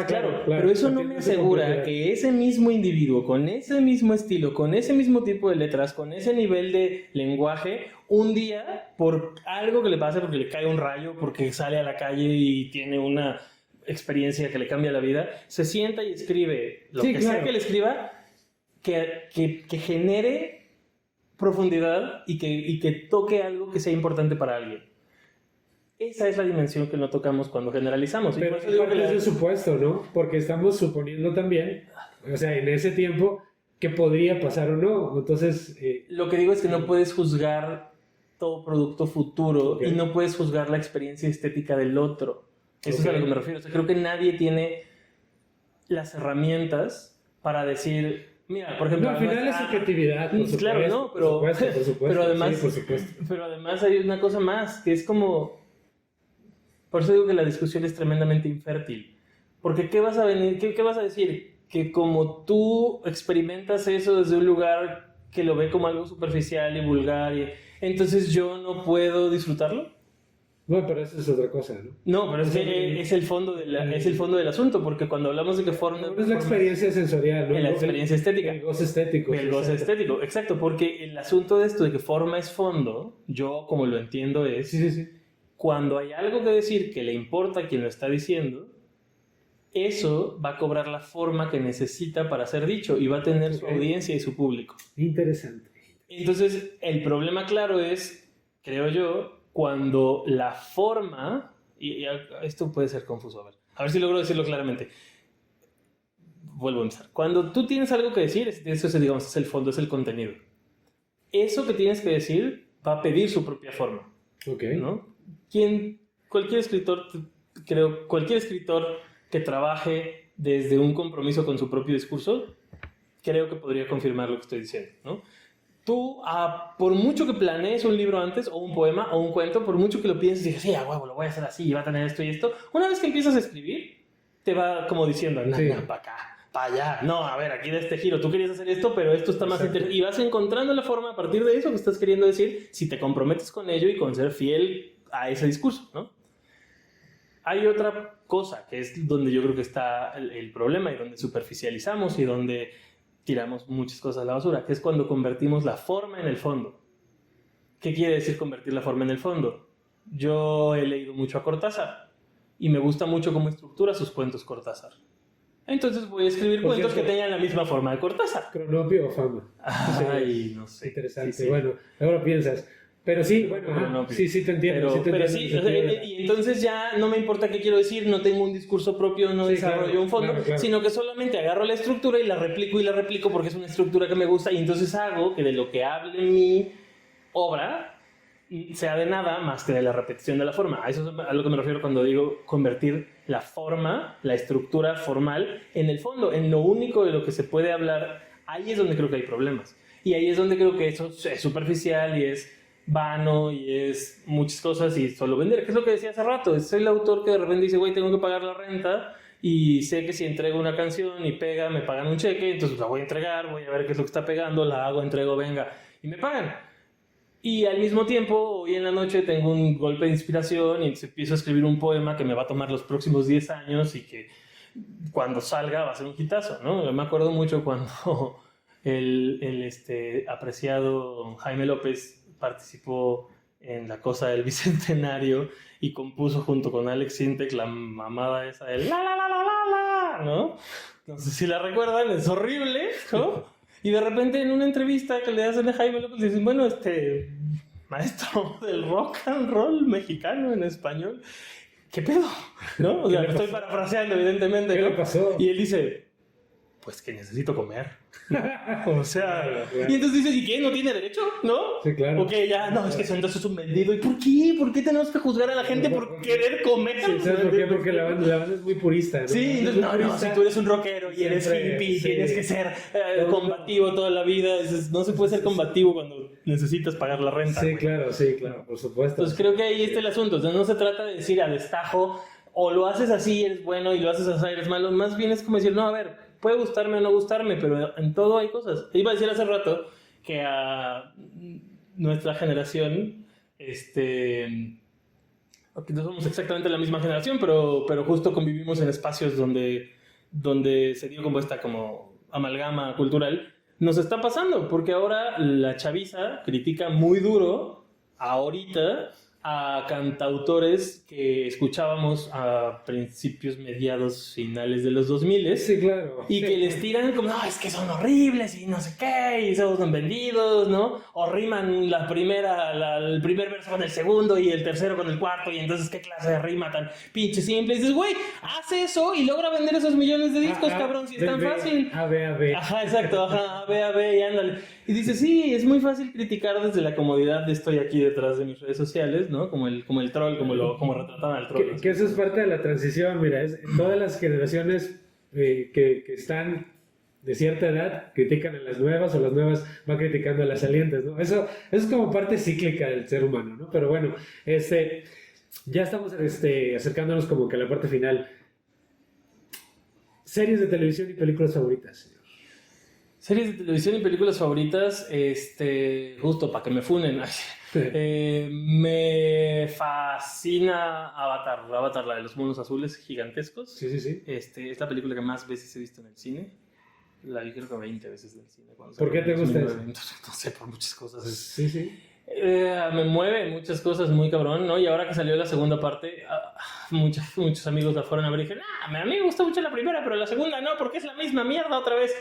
Claro, pero eso no me asegura que ese mismo individuo, con ese mismo estilo, con ese mismo tipo de letras, con ese nivel de lenguaje, un día, por algo que le pase, porque le cae un rayo, porque sale a la calle y tiene una experiencia que le cambia la vida, se sienta y escribe lo que sea que le escriba, que genere profundidad y que toque algo que sea importante para alguien. Esa es la dimensión que no tocamos cuando generalizamos. Pero es parte de ese supuesto, ¿no? Porque estamos suponiendo también, o sea, en ese tiempo, que podría pasar o no. Entonces... Lo que digo es que no puedes juzgar todo producto futuro y no puedes juzgar la experiencia estética del otro. Eso es a lo que me refiero. O sea, creo que nadie tiene las herramientas para decir... Mira, por ejemplo... No, al final es subjetividad, por supuesto. Claro, no, pero... Por supuesto. Pero además, sí, por supuesto. Pero además hay una cosa más, que es como... Por eso digo que la discusión es tremendamente infértil. Porque ¿qué vas a venir? ¿Qué vas a decir? Que como tú experimentas eso desde un lugar que lo ve como algo superficial y vulgar, entonces yo no puedo disfrutarlo. Bueno, pero eso es otra cosa, ¿no? No, pero es que es el fondo del asunto, porque cuando hablamos de que forma... Es la experiencia sensorial, ¿no? La experiencia estética. El goce estético. El goce estético, exacto, porque el asunto de esto de que forma es fondo, yo como lo entiendo es... Sí. Cuando hay algo que decir que le importa a quien lo está diciendo, eso va a cobrar la forma que necesita para ser dicho y va a tener su audiencia y su público. Interesante. Entonces, el problema claro es, creo yo, cuando la forma, y esto puede ser confuso, a ver si logro decirlo claramente. Vuelvo a empezar. Cuando tú tienes algo que decir, eso es, digamos, es el fondo, es el contenido. Eso que tienes que decir va a pedir su propia forma. ¿No? Cualquier escritor que trabaje desde un compromiso con su propio discurso, creo que podría confirmar lo que estoy diciendo, ¿no? Tú, por mucho que planees un libro antes, o un poema, o un cuento, por mucho que lo pienses y digas, sí, a huevo, lo voy a hacer así, y va a tener esto y esto, una vez que empiezas a escribir, te va como diciendo, no, para acá, para allá, no, a ver, aquí da este giro, tú querías hacer esto, pero esto está más interesante, y vas encontrando la forma a partir de eso que estás queriendo decir, si te comprometes con ello y con ser fiel a ese discurso, ¿no? Hay otra cosa que es donde yo creo que está el problema y donde superficializamos y donde tiramos muchas cosas a la basura, que es cuando convertimos la forma en el fondo. ¿Qué quiere decir convertir la forma en el fondo? Yo he leído mucho a Cortázar y me gusta mucho cómo estructura sus cuentos Cortázar. Entonces voy a escribir cuentos que tengan la misma forma de Cortázar. ¿Cronopio o fama? Ay, no sé. Interesante. Sí. Bueno, ahora piensas... Pero sí, bueno, sí te entiendo. Pero y entonces ya no me importa qué quiero decir, no tengo un discurso propio, no desarrollo un fondo, sino que solamente agarro la estructura y la replico porque es una estructura que me gusta y entonces hago que de lo que hable mi obra sea de nada más que de la repetición de la forma. A eso es a lo que me refiero cuando digo convertir la forma, la estructura formal en el fondo, en lo único de lo que se puede hablar. Ahí es donde creo que hay problemas. Y ahí es donde creo que eso es superficial y es vano y es muchas cosas y solo vender, que es lo que decía hace rato. Soy el autor que de repente dice, güey, tengo que pagar la renta y sé que si entrego una canción y pega, me pagan un cheque, entonces la voy a entregar, voy a ver qué es lo que está pegando, la hago, entrego, venga, y me pagan. Y al mismo tiempo, hoy en la noche tengo un golpe de inspiración y empiezo a escribir un poema que me va a tomar los próximos 10 años y que cuando salga va a ser un hitazo, ¿no? Yo me acuerdo mucho cuando el apreciado Jaime López participó en La Cosa del Bicentenario y compuso junto con Alex Sintek la mamada esa de la la la la la la, ¿no? No sé si la recuerdan, es horrible, ¿no? Y de repente en una entrevista que le hacen a Jaime López dicen, bueno, maestro del rock and roll mexicano en español, ¿qué pedo? ¿No? O sea, estoy parafraseando evidentemente, ¿Qué ¿no? le pasó? Y él dice, pues que necesito comer. O sea, Claro. y entonces dices, ¿y qué? ¿No tiene derecho? ¿No? Sí, claro. Ok, ya, no, es que eso entonces es un vendido. ¿Y por qué? ¿Por qué tenemos que juzgar a la gente por querer comer? Sí, ¿sabes por qué? Porque la banda es muy purista, ¿no? Sí, Es muy no, purista. si tú eres un rockero y eres Siempre, hippie, sí. tienes que ser combativo toda la vida. No se puede ser combativo cuando necesitas pagar la renta. Sí, güey. claro, por supuesto. Entonces creo que ahí está el asunto. O sea, no se trata de decir a destajo, o lo haces así, eres bueno, y lo haces así, eres malo. Más bien es como decir, no, a ver, puede gustarme o no gustarme, pero en todo hay cosas. Iba a decir hace rato que a nuestra generación, porque no somos exactamente la misma generación, pero justo convivimos en espacios donde se dio como esta como amalgama cultural. Nos está pasando, porque ahora la chaviza critica muy duro, ahorita, a cantautores que escuchábamos a principios, mediados, finales de los 2000 Sí, claro. y Sí. que les tiran como, no, es que son horribles y no sé qué, y son vendidos, ¿no? O riman el primer verso con el segundo y el tercero con el cuarto, y entonces, ¿qué clase de rima tan pinche simple? Y dices, güey, haz eso y logra vender esos millones de discos, cabrón, si es tan fácil. A ver. Ajá, exacto, a ver, y ándale. Y dices, sí, es muy fácil criticar desde la comodidad de estoy aquí detrás de mis redes sociales, ¿no? Como el troll, como retratan al troll. Que eso es parte de la transición, mira, en todas las generaciones que están de cierta edad critican a las nuevas o las nuevas van criticando a las salientes, ¿no? Eso es como parte cíclica del ser humano, ¿no? Pero bueno, ya estamos acercándonos como que a la parte final. Series de televisión y películas favoritas, señor. Series de televisión y películas favoritas, justo para que me funen. Me fascina Avatar, la de los monos azules gigantescos. Sí. Es la película que más veces he visto en el cine. La vi creo que 20 veces en el cine. ¿Por qué te gusta eso? No sé, por muchas cosas. Sí. Me mueve muchas cosas muy cabrón, ¿no? Y ahora que salió la segunda parte, muchos amigos la fueron a ver y dijeron, a mí me gustó mucho la primera, pero la segunda no, porque es la misma mierda otra vez.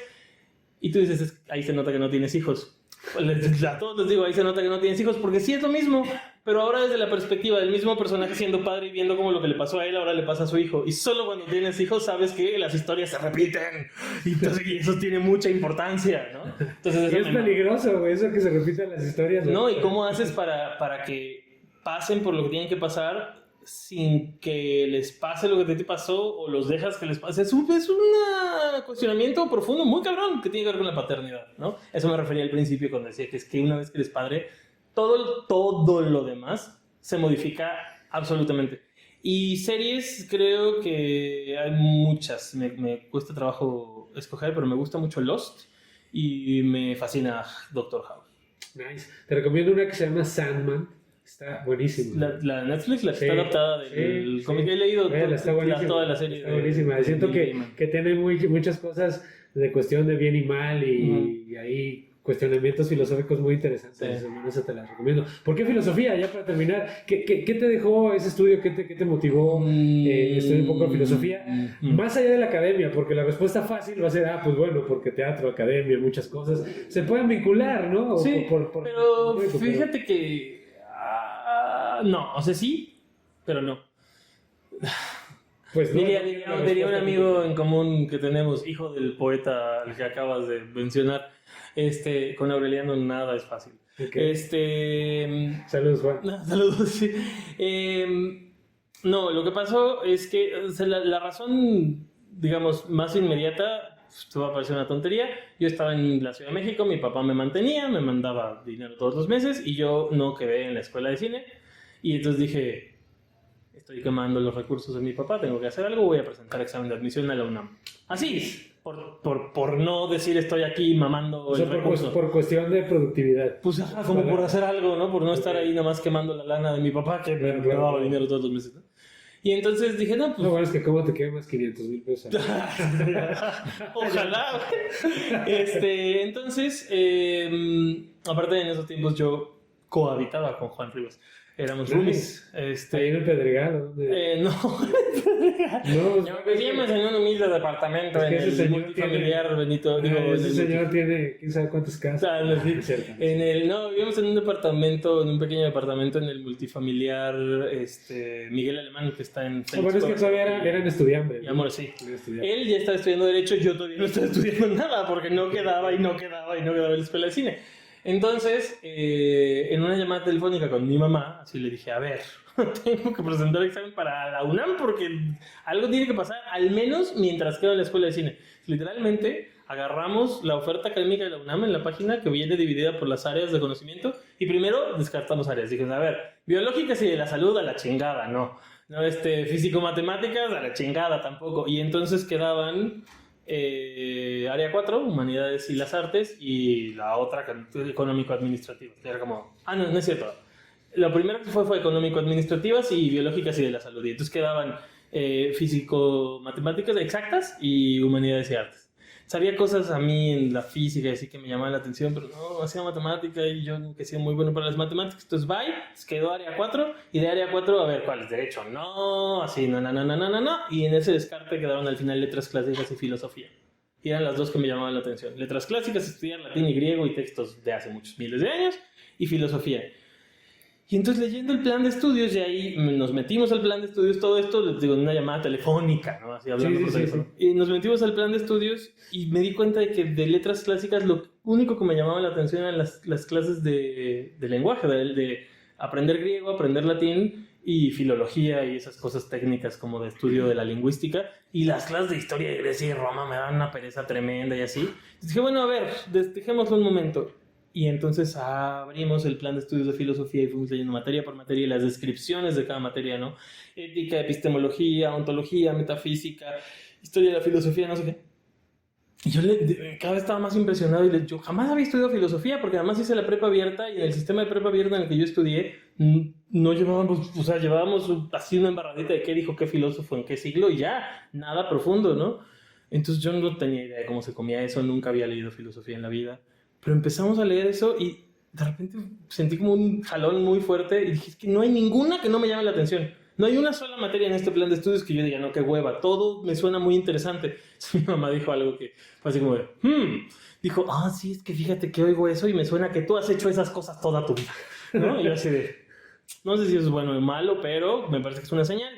Y tú dices, ahí se nota que no tienes hijos. A todos les digo, ahí se nota que no tienes hijos, porque sí es lo mismo, pero ahora desde la perspectiva del mismo personaje siendo padre y viendo cómo lo que le pasó a él ahora le pasa a su hijo. Y solo cuando tienes hijos sabes que las historias se repiten. Y entonces y eso tiene mucha importancia, ¿no? Entonces, Y es peligroso, güey, eso que se repitan las historias. No, ¿y cómo haces para que pasen por lo que tienen que pasar sin que les pase lo que te pasó o los dejas que les pase? Es un cuestionamiento profundo, muy cabrón, que tiene que ver con la paternidad, ¿no? Eso me refería al principio cuando decía que es que una vez que eres padre, todo lo demás se modifica absolutamente. Y series, creo que hay muchas. Me cuesta trabajo escoger, pero me gusta mucho Lost y me fascina Doctor House. Nice. Te recomiendo una que se llama Sandman. Está buenísima. La Netflix, la que Sí, está adaptada del sí, cómic sí. que he leído, Está buenísima. toda la serie. Está buenísima. Siento que tiene muchas cosas de cuestión de bien y mal y hay cuestionamientos filosóficos muy interesantes. Sí. Hermano, eso te la recomiendo. ¿Por qué filosofía? Ya para terminar, ¿qué te dejó ese estudio? ¿Qué te motivó estudiar un poco de filosofía? Más allá de la academia, porque la respuesta fácil va a ser, pues bueno, porque teatro, academia, muchas cosas se pueden vincular, ¿no? Sí, pero fíjate que no, o sea, sí, pero no. Pues no, diría un amigo en común que tenemos, hijo del poeta al que acabas de mencionar, con Aureliano nada es fácil. Okay. Saludos, Juan. Saludos, sí. No, lo que pasó es que la razón, digamos, más inmediata, te va a parecer una tontería. Yo estaba en la Ciudad de México, mi papá me mantenía, me mandaba dinero todos los meses y yo no quedé en la escuela de cine. Y entonces dije, estoy quemando los recursos de mi papá, tengo que hacer algo, voy a presentar examen de admisión a la UNAM. Así, por no decir estoy aquí mamando el recurso. Por cuestión de productividad. Pues como por hacer algo, ¿no? Por no estar ahí nomás quemando la lana de mi papá, que me daba dinero todos los meses, ¿no? Y entonces dije, no, pues... No, bueno, es que cómo te quemas 500,000 pesos. Ojalá. Entonces, aparte en esos tiempos yo cohabitaba con Juan Rivas. Éramos Nice. roomies. Ahí en el Pedregal, ¿dónde? No, No, yo vivíamos en un humilde departamento Es que en ese el señor multifamiliar Benito. Digo, en ese el señor tiene quién sabe cuántas casas. Ah, no, sí. Es cierto. No, vivíamos en un departamento, en un pequeño departamento en el multifamiliar Miguel Alemán, que está en Bueno, es que todavía eran estudiantes. Mi amor, sí. Eran estudiantes. Él ya estaba estudiando Derecho, yo todavía no estaba estudiando nada, porque no quedaba en la escuela de cine. Entonces, en una llamada telefónica con mi mamá, así le dije, a ver, tengo que presentar el examen para la UNAM porque algo tiene que pasar, al menos mientras quedo en la escuela de cine. Literalmente, agarramos la oferta académica de la UNAM en la página que viene dividida por las áreas de conocimiento y primero descartamos áreas. Dije, a ver, biológicas y de la salud a la chingada, no. No, físico-matemáticas a la chingada tampoco. Y entonces quedaban área 4, humanidades y las artes, y la otra económico-administrativas. Era como, no es cierto. Lo primero que fue económico-administrativas y biológicas y de la salud. Y entonces quedaban físico-matemáticas exactas y humanidades y artes. Sabía cosas a mí en la física y así que me llamaban la atención, pero no hacía matemática y yo nunca he sido muy bueno para las matemáticas. Entonces, quedó área 4 y de área 4, a ver, ¿cuál es? Derecho, no, así, no. Y en ese descarte quedaron al final letras clásicas y filosofía. Y eran las dos que me llamaban la atención. Letras clásicas, estudiar latín y griego y textos de hace muchos miles de años, y filosofía. Y entonces leyendo el plan de estudios, y ahí nos metimos al plan de estudios, todo esto, les digo, en una llamada telefónica, ¿no? Así hablando por teléfono. Sí. Y nos metimos al plan de estudios y me di cuenta de que de letras clásicas lo único que me llamaba la atención eran las clases de lenguaje, de aprender griego, aprender latín y filología y esas cosas técnicas como de estudio de la lingüística. Y las clases de historia de Grecia y Roma me daban una pereza tremenda y así. Entonces dije, bueno, a ver, dejémoslo un momento. Y entonces abrimos el plan de estudios de filosofía y fuimos leyendo materia por materia y las descripciones de cada materia, ¿no? Ética, epistemología, ontología, metafísica, historia de la filosofía, no sé qué. Y yo cada vez estaba más impresionado y yo jamás había estudiado filosofía porque además hice la prepa abierta y en el sistema de prepa abierta en el que yo estudié no llevábamos, o sea, llevábamos así una embarradita de qué dijo qué filósofo en qué siglo y ya, nada profundo, ¿no? Entonces yo no tenía idea de cómo se comía eso, nunca había leído filosofía en la vida. Pero empezamos a leer eso y de repente sentí como un jalón muy fuerte y dije, es que no hay ninguna que no me llame la atención. No hay una sola materia en este plan de estudios que yo diga, no, qué hueva, todo me suena muy interesante. Mi mamá dijo algo que fue así como de, dijo, sí, es que fíjate que oigo eso y me suena que tú has hecho esas cosas toda tu vida, ¿no? Y yo así de, no sé si eso es bueno o malo, pero me parece que es una señal.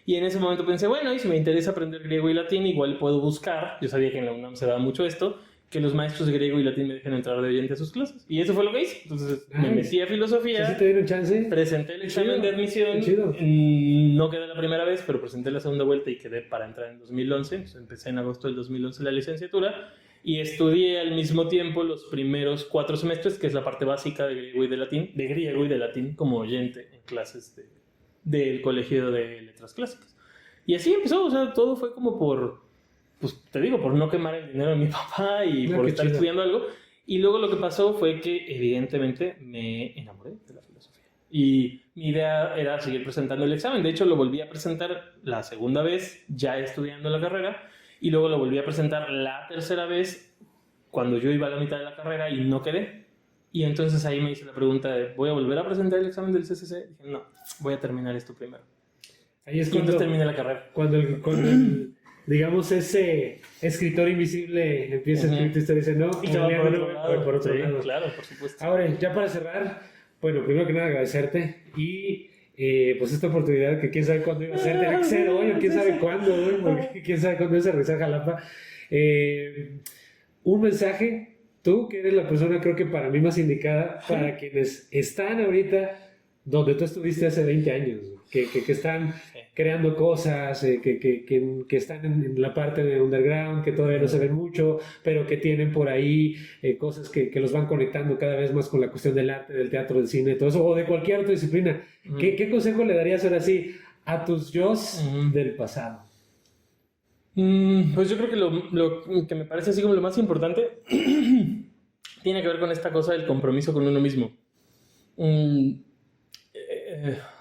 Y en ese momento pensé, bueno, y si me interesa aprender griego y latín, igual puedo buscar, yo sabía que en la UNAM se daba mucho esto, que los maestros de griego y latín me dejen entrar de oyente a sus clases. Y eso fue lo que hice. Entonces me metí a filosofía. ¿Sí te dieron chance? Presenté el examen de admisión. Chido. No quedé la primera vez, pero presenté la segunda vuelta y quedé para entrar en 2011. Entonces empecé en agosto del 2011 la licenciatura. Y estudié al mismo tiempo los primeros 4 semestres, que es la parte básica de griego y de latín, como oyente en clases del Colegio de Letras Clásicas. Y así empezó. O sea, todo fue como pues te digo, por no quemar el dinero de mi papá y por estar estudiando algo. Y luego lo que pasó fue que evidentemente me enamoré de la filosofía. Y mi idea era seguir presentando el examen. De hecho, lo volví a presentar la segunda vez ya estudiando la carrera. Y luego lo volví a presentar la tercera vez cuando yo iba a la mitad de la carrera y no quedé. Y entonces ahí me hice la pregunta de, ¿voy a volver a presentar el examen del CCC? Dije, no, voy a terminar esto primero. Ahí es y entonces terminé la carrera. Cuando el digamos, ese escritor invisible empieza a escribir tu historia y dice, no, y te va por otro lado. Claro, por supuesto. Ahora, ya para cerrar, bueno, primero que nada agradecerte y pues esta oportunidad que quién sabe cuándo iba a ser, tenía que ser hoy o quién sabe cuándo, porque quién sabe cuándo se regresa a Jalapa. Un mensaje, tú que eres la persona creo que para mí más indicada, para quienes están ahorita donde tú estuviste hace 20 años, que están creando cosas, que están en la parte de underground, que todavía no se ven mucho, pero que tienen por ahí cosas que los van conectando cada vez más con la cuestión del arte, del teatro, del cine, todo eso, o de cualquier otra disciplina. ¿Qué consejo le darías ahora sí a tus yos del pasado? Pues yo creo que lo que me parece así como lo más importante tiene que ver con esta cosa del compromiso con uno mismo.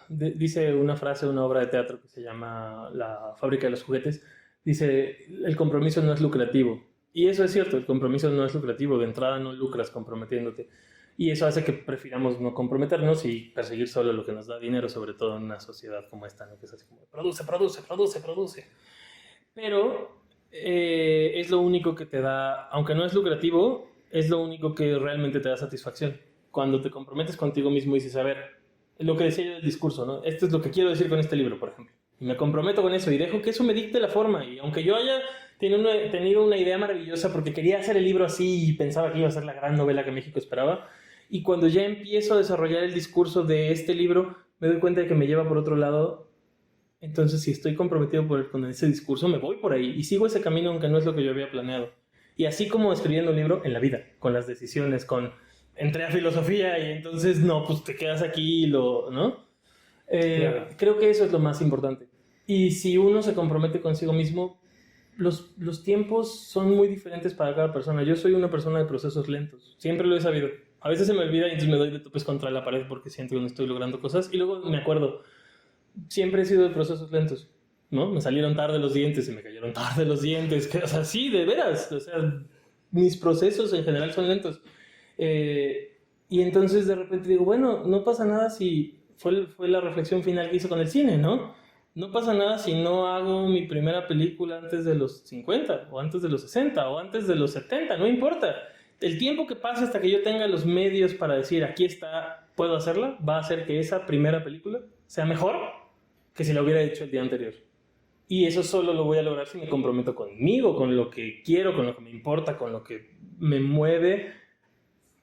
Dice una frase de una obra de teatro que se llama La fábrica de los juguetes, dice, el compromiso no es lucrativo. Y eso es cierto, el compromiso no es lucrativo, de entrada no lucras comprometiéndote. Y eso hace que prefiramos no comprometernos y perseguir solo lo que nos da dinero, sobre todo en una sociedad como esta, ¿no? Que es así como produce, produce, produce, produce. Pero es lo único que te da, aunque no es lucrativo, es lo único que realmente te da satisfacción. Cuando te comprometes contigo mismo y dices, a ver, lo que decía yo del discurso, ¿no? Esto es lo que quiero decir con este libro, por ejemplo. Y me comprometo con eso y dejo que eso me dicte la forma. Y aunque yo haya tenido una idea maravillosa porque quería hacer el libro así y pensaba que iba a ser la gran novela que México esperaba, y cuando ya empiezo a desarrollar el discurso de este libro, me doy cuenta de que me lleva por otro lado. Entonces, si estoy comprometido con ese discurso, me voy por ahí y sigo ese camino aunque no es lo que yo había planeado. Y así como escribiendo un libro en la vida, con las decisiones, entré a filosofía y entonces, no, pues te quedas aquí, ¿no? Claro. Creo que eso es lo más importante. Y si uno se compromete consigo mismo, los tiempos son muy diferentes para cada persona. Yo soy una persona de procesos lentos, siempre lo he sabido. A veces se me olvida y entonces me doy de topes contra la pared porque siento que no estoy logrando cosas y luego me acuerdo, siempre he sido de procesos lentos, ¿no? Me salieron tarde los dientes y me cayeron tarde los dientes, o sea, sí, de veras, o sea, mis procesos en general son lentos. Y entonces de repente digo, bueno, no pasa nada si fue la reflexión final que hice con el cine, ¿no? No pasa nada si no hago mi primera película antes de los 50, o antes de los 60, o antes de los 70, no importa. El tiempo que pase hasta que yo tenga los medios para decir, aquí está, puedo hacerla, va a hacer que esa primera película sea mejor que si la hubiera hecho el día anterior. Y eso solo lo voy a lograr si me comprometo conmigo, con lo que quiero, con lo que me importa, con lo que me mueve.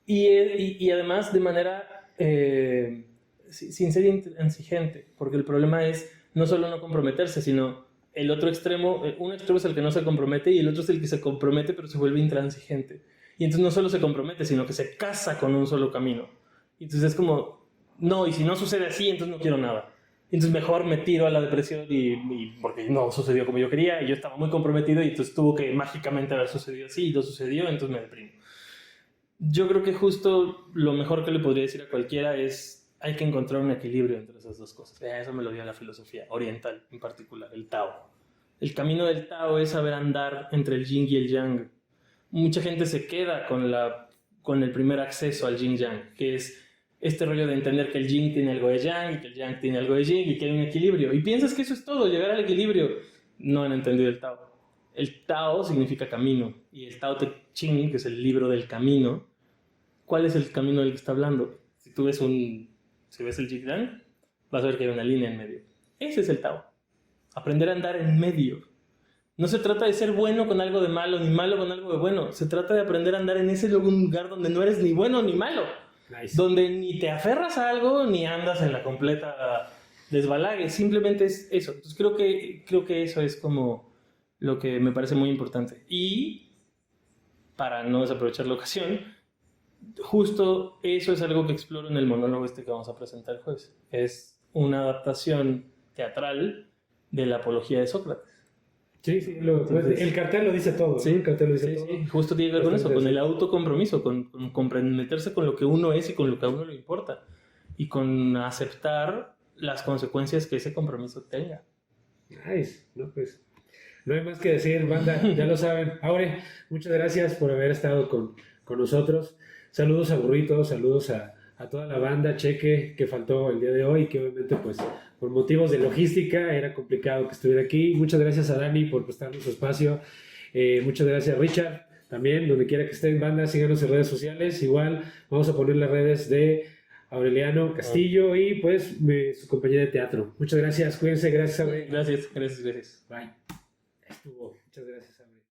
Y además de manera sin ser intransigente, porque el problema es no solo no comprometerse, sino el otro extremo. Un extremo es el que no se compromete y el otro es el que se compromete pero se vuelve intransigente. Y entonces no solo se compromete, sino que se casa con un solo camino. Y entonces es como, no, y si no sucede así, entonces no quiero nada. Entonces mejor me tiro a la depresión porque no sucedió como yo quería y yo estaba muy comprometido y entonces tuvo que mágicamente haber sucedido así y no sucedió, entonces me deprimo. Yo creo que justo lo mejor que le podría decir a cualquiera es hay que encontrar un equilibrio entre esas dos cosas. Eso me lo dio la filosofía oriental en particular, el Tao. El camino del Tao es saber andar entre el yin y el yang. Mucha gente se queda con el primer acceso al yin-yang, que es este rollo de entender que el yin tiene algo de yang y que el yang tiene algo de yin y que hay un equilibrio. Y piensas que eso es todo, llegar al equilibrio. No han entendido el Tao. El Tao significa camino. Y el Tao Te Ching, que es el libro del camino, ¿cuál es el camino del que está hablando? Si ves el yin-yang, vas a ver que hay una línea en medio. Ese es el Tao. Aprender a andar en medio. No se trata de ser bueno con algo de malo, ni malo con algo de bueno. Se trata de aprender a andar en ese lugar donde no eres ni bueno ni malo. Nice. Donde ni te aferras a algo, ni andas en la completa desbalague. Simplemente es eso. Entonces creo que eso es como lo que me parece muy importante. Y, para no desaprovechar la ocasión, justo eso es algo que exploro en el monólogo que vamos a presentar el jueves. Es una adaptación teatral de la apología de Sócrates. Sí, el cartel lo dice todo. Sí, ¿no? El cartel lo dice todo. Sí, justo tiene que ver con eso, con el autocompromiso, con comprometerse con lo que uno es y con lo que a uno le importa. Y con aceptar las consecuencias que ese compromiso tenga. Nice, no, pues no hay más que decir, banda, ya lo saben. Aure, muchas gracias por haber estado con nosotros. Saludos a Burrito, saludos a toda la banda Cheque que faltó el día de hoy, que obviamente pues por motivos de logística era complicado que estuviera aquí. Muchas gracias a Dani por prestarnos su espacio. Muchas gracias a Richard también, donde quiera que estén, banda, síganos en redes sociales. Igual vamos a poner las redes de Aureliano Castillo y pues su compañía de teatro. Muchas gracias, cuídense, gracias Aure. Gracias. Bye. Estuvo, muchas gracias.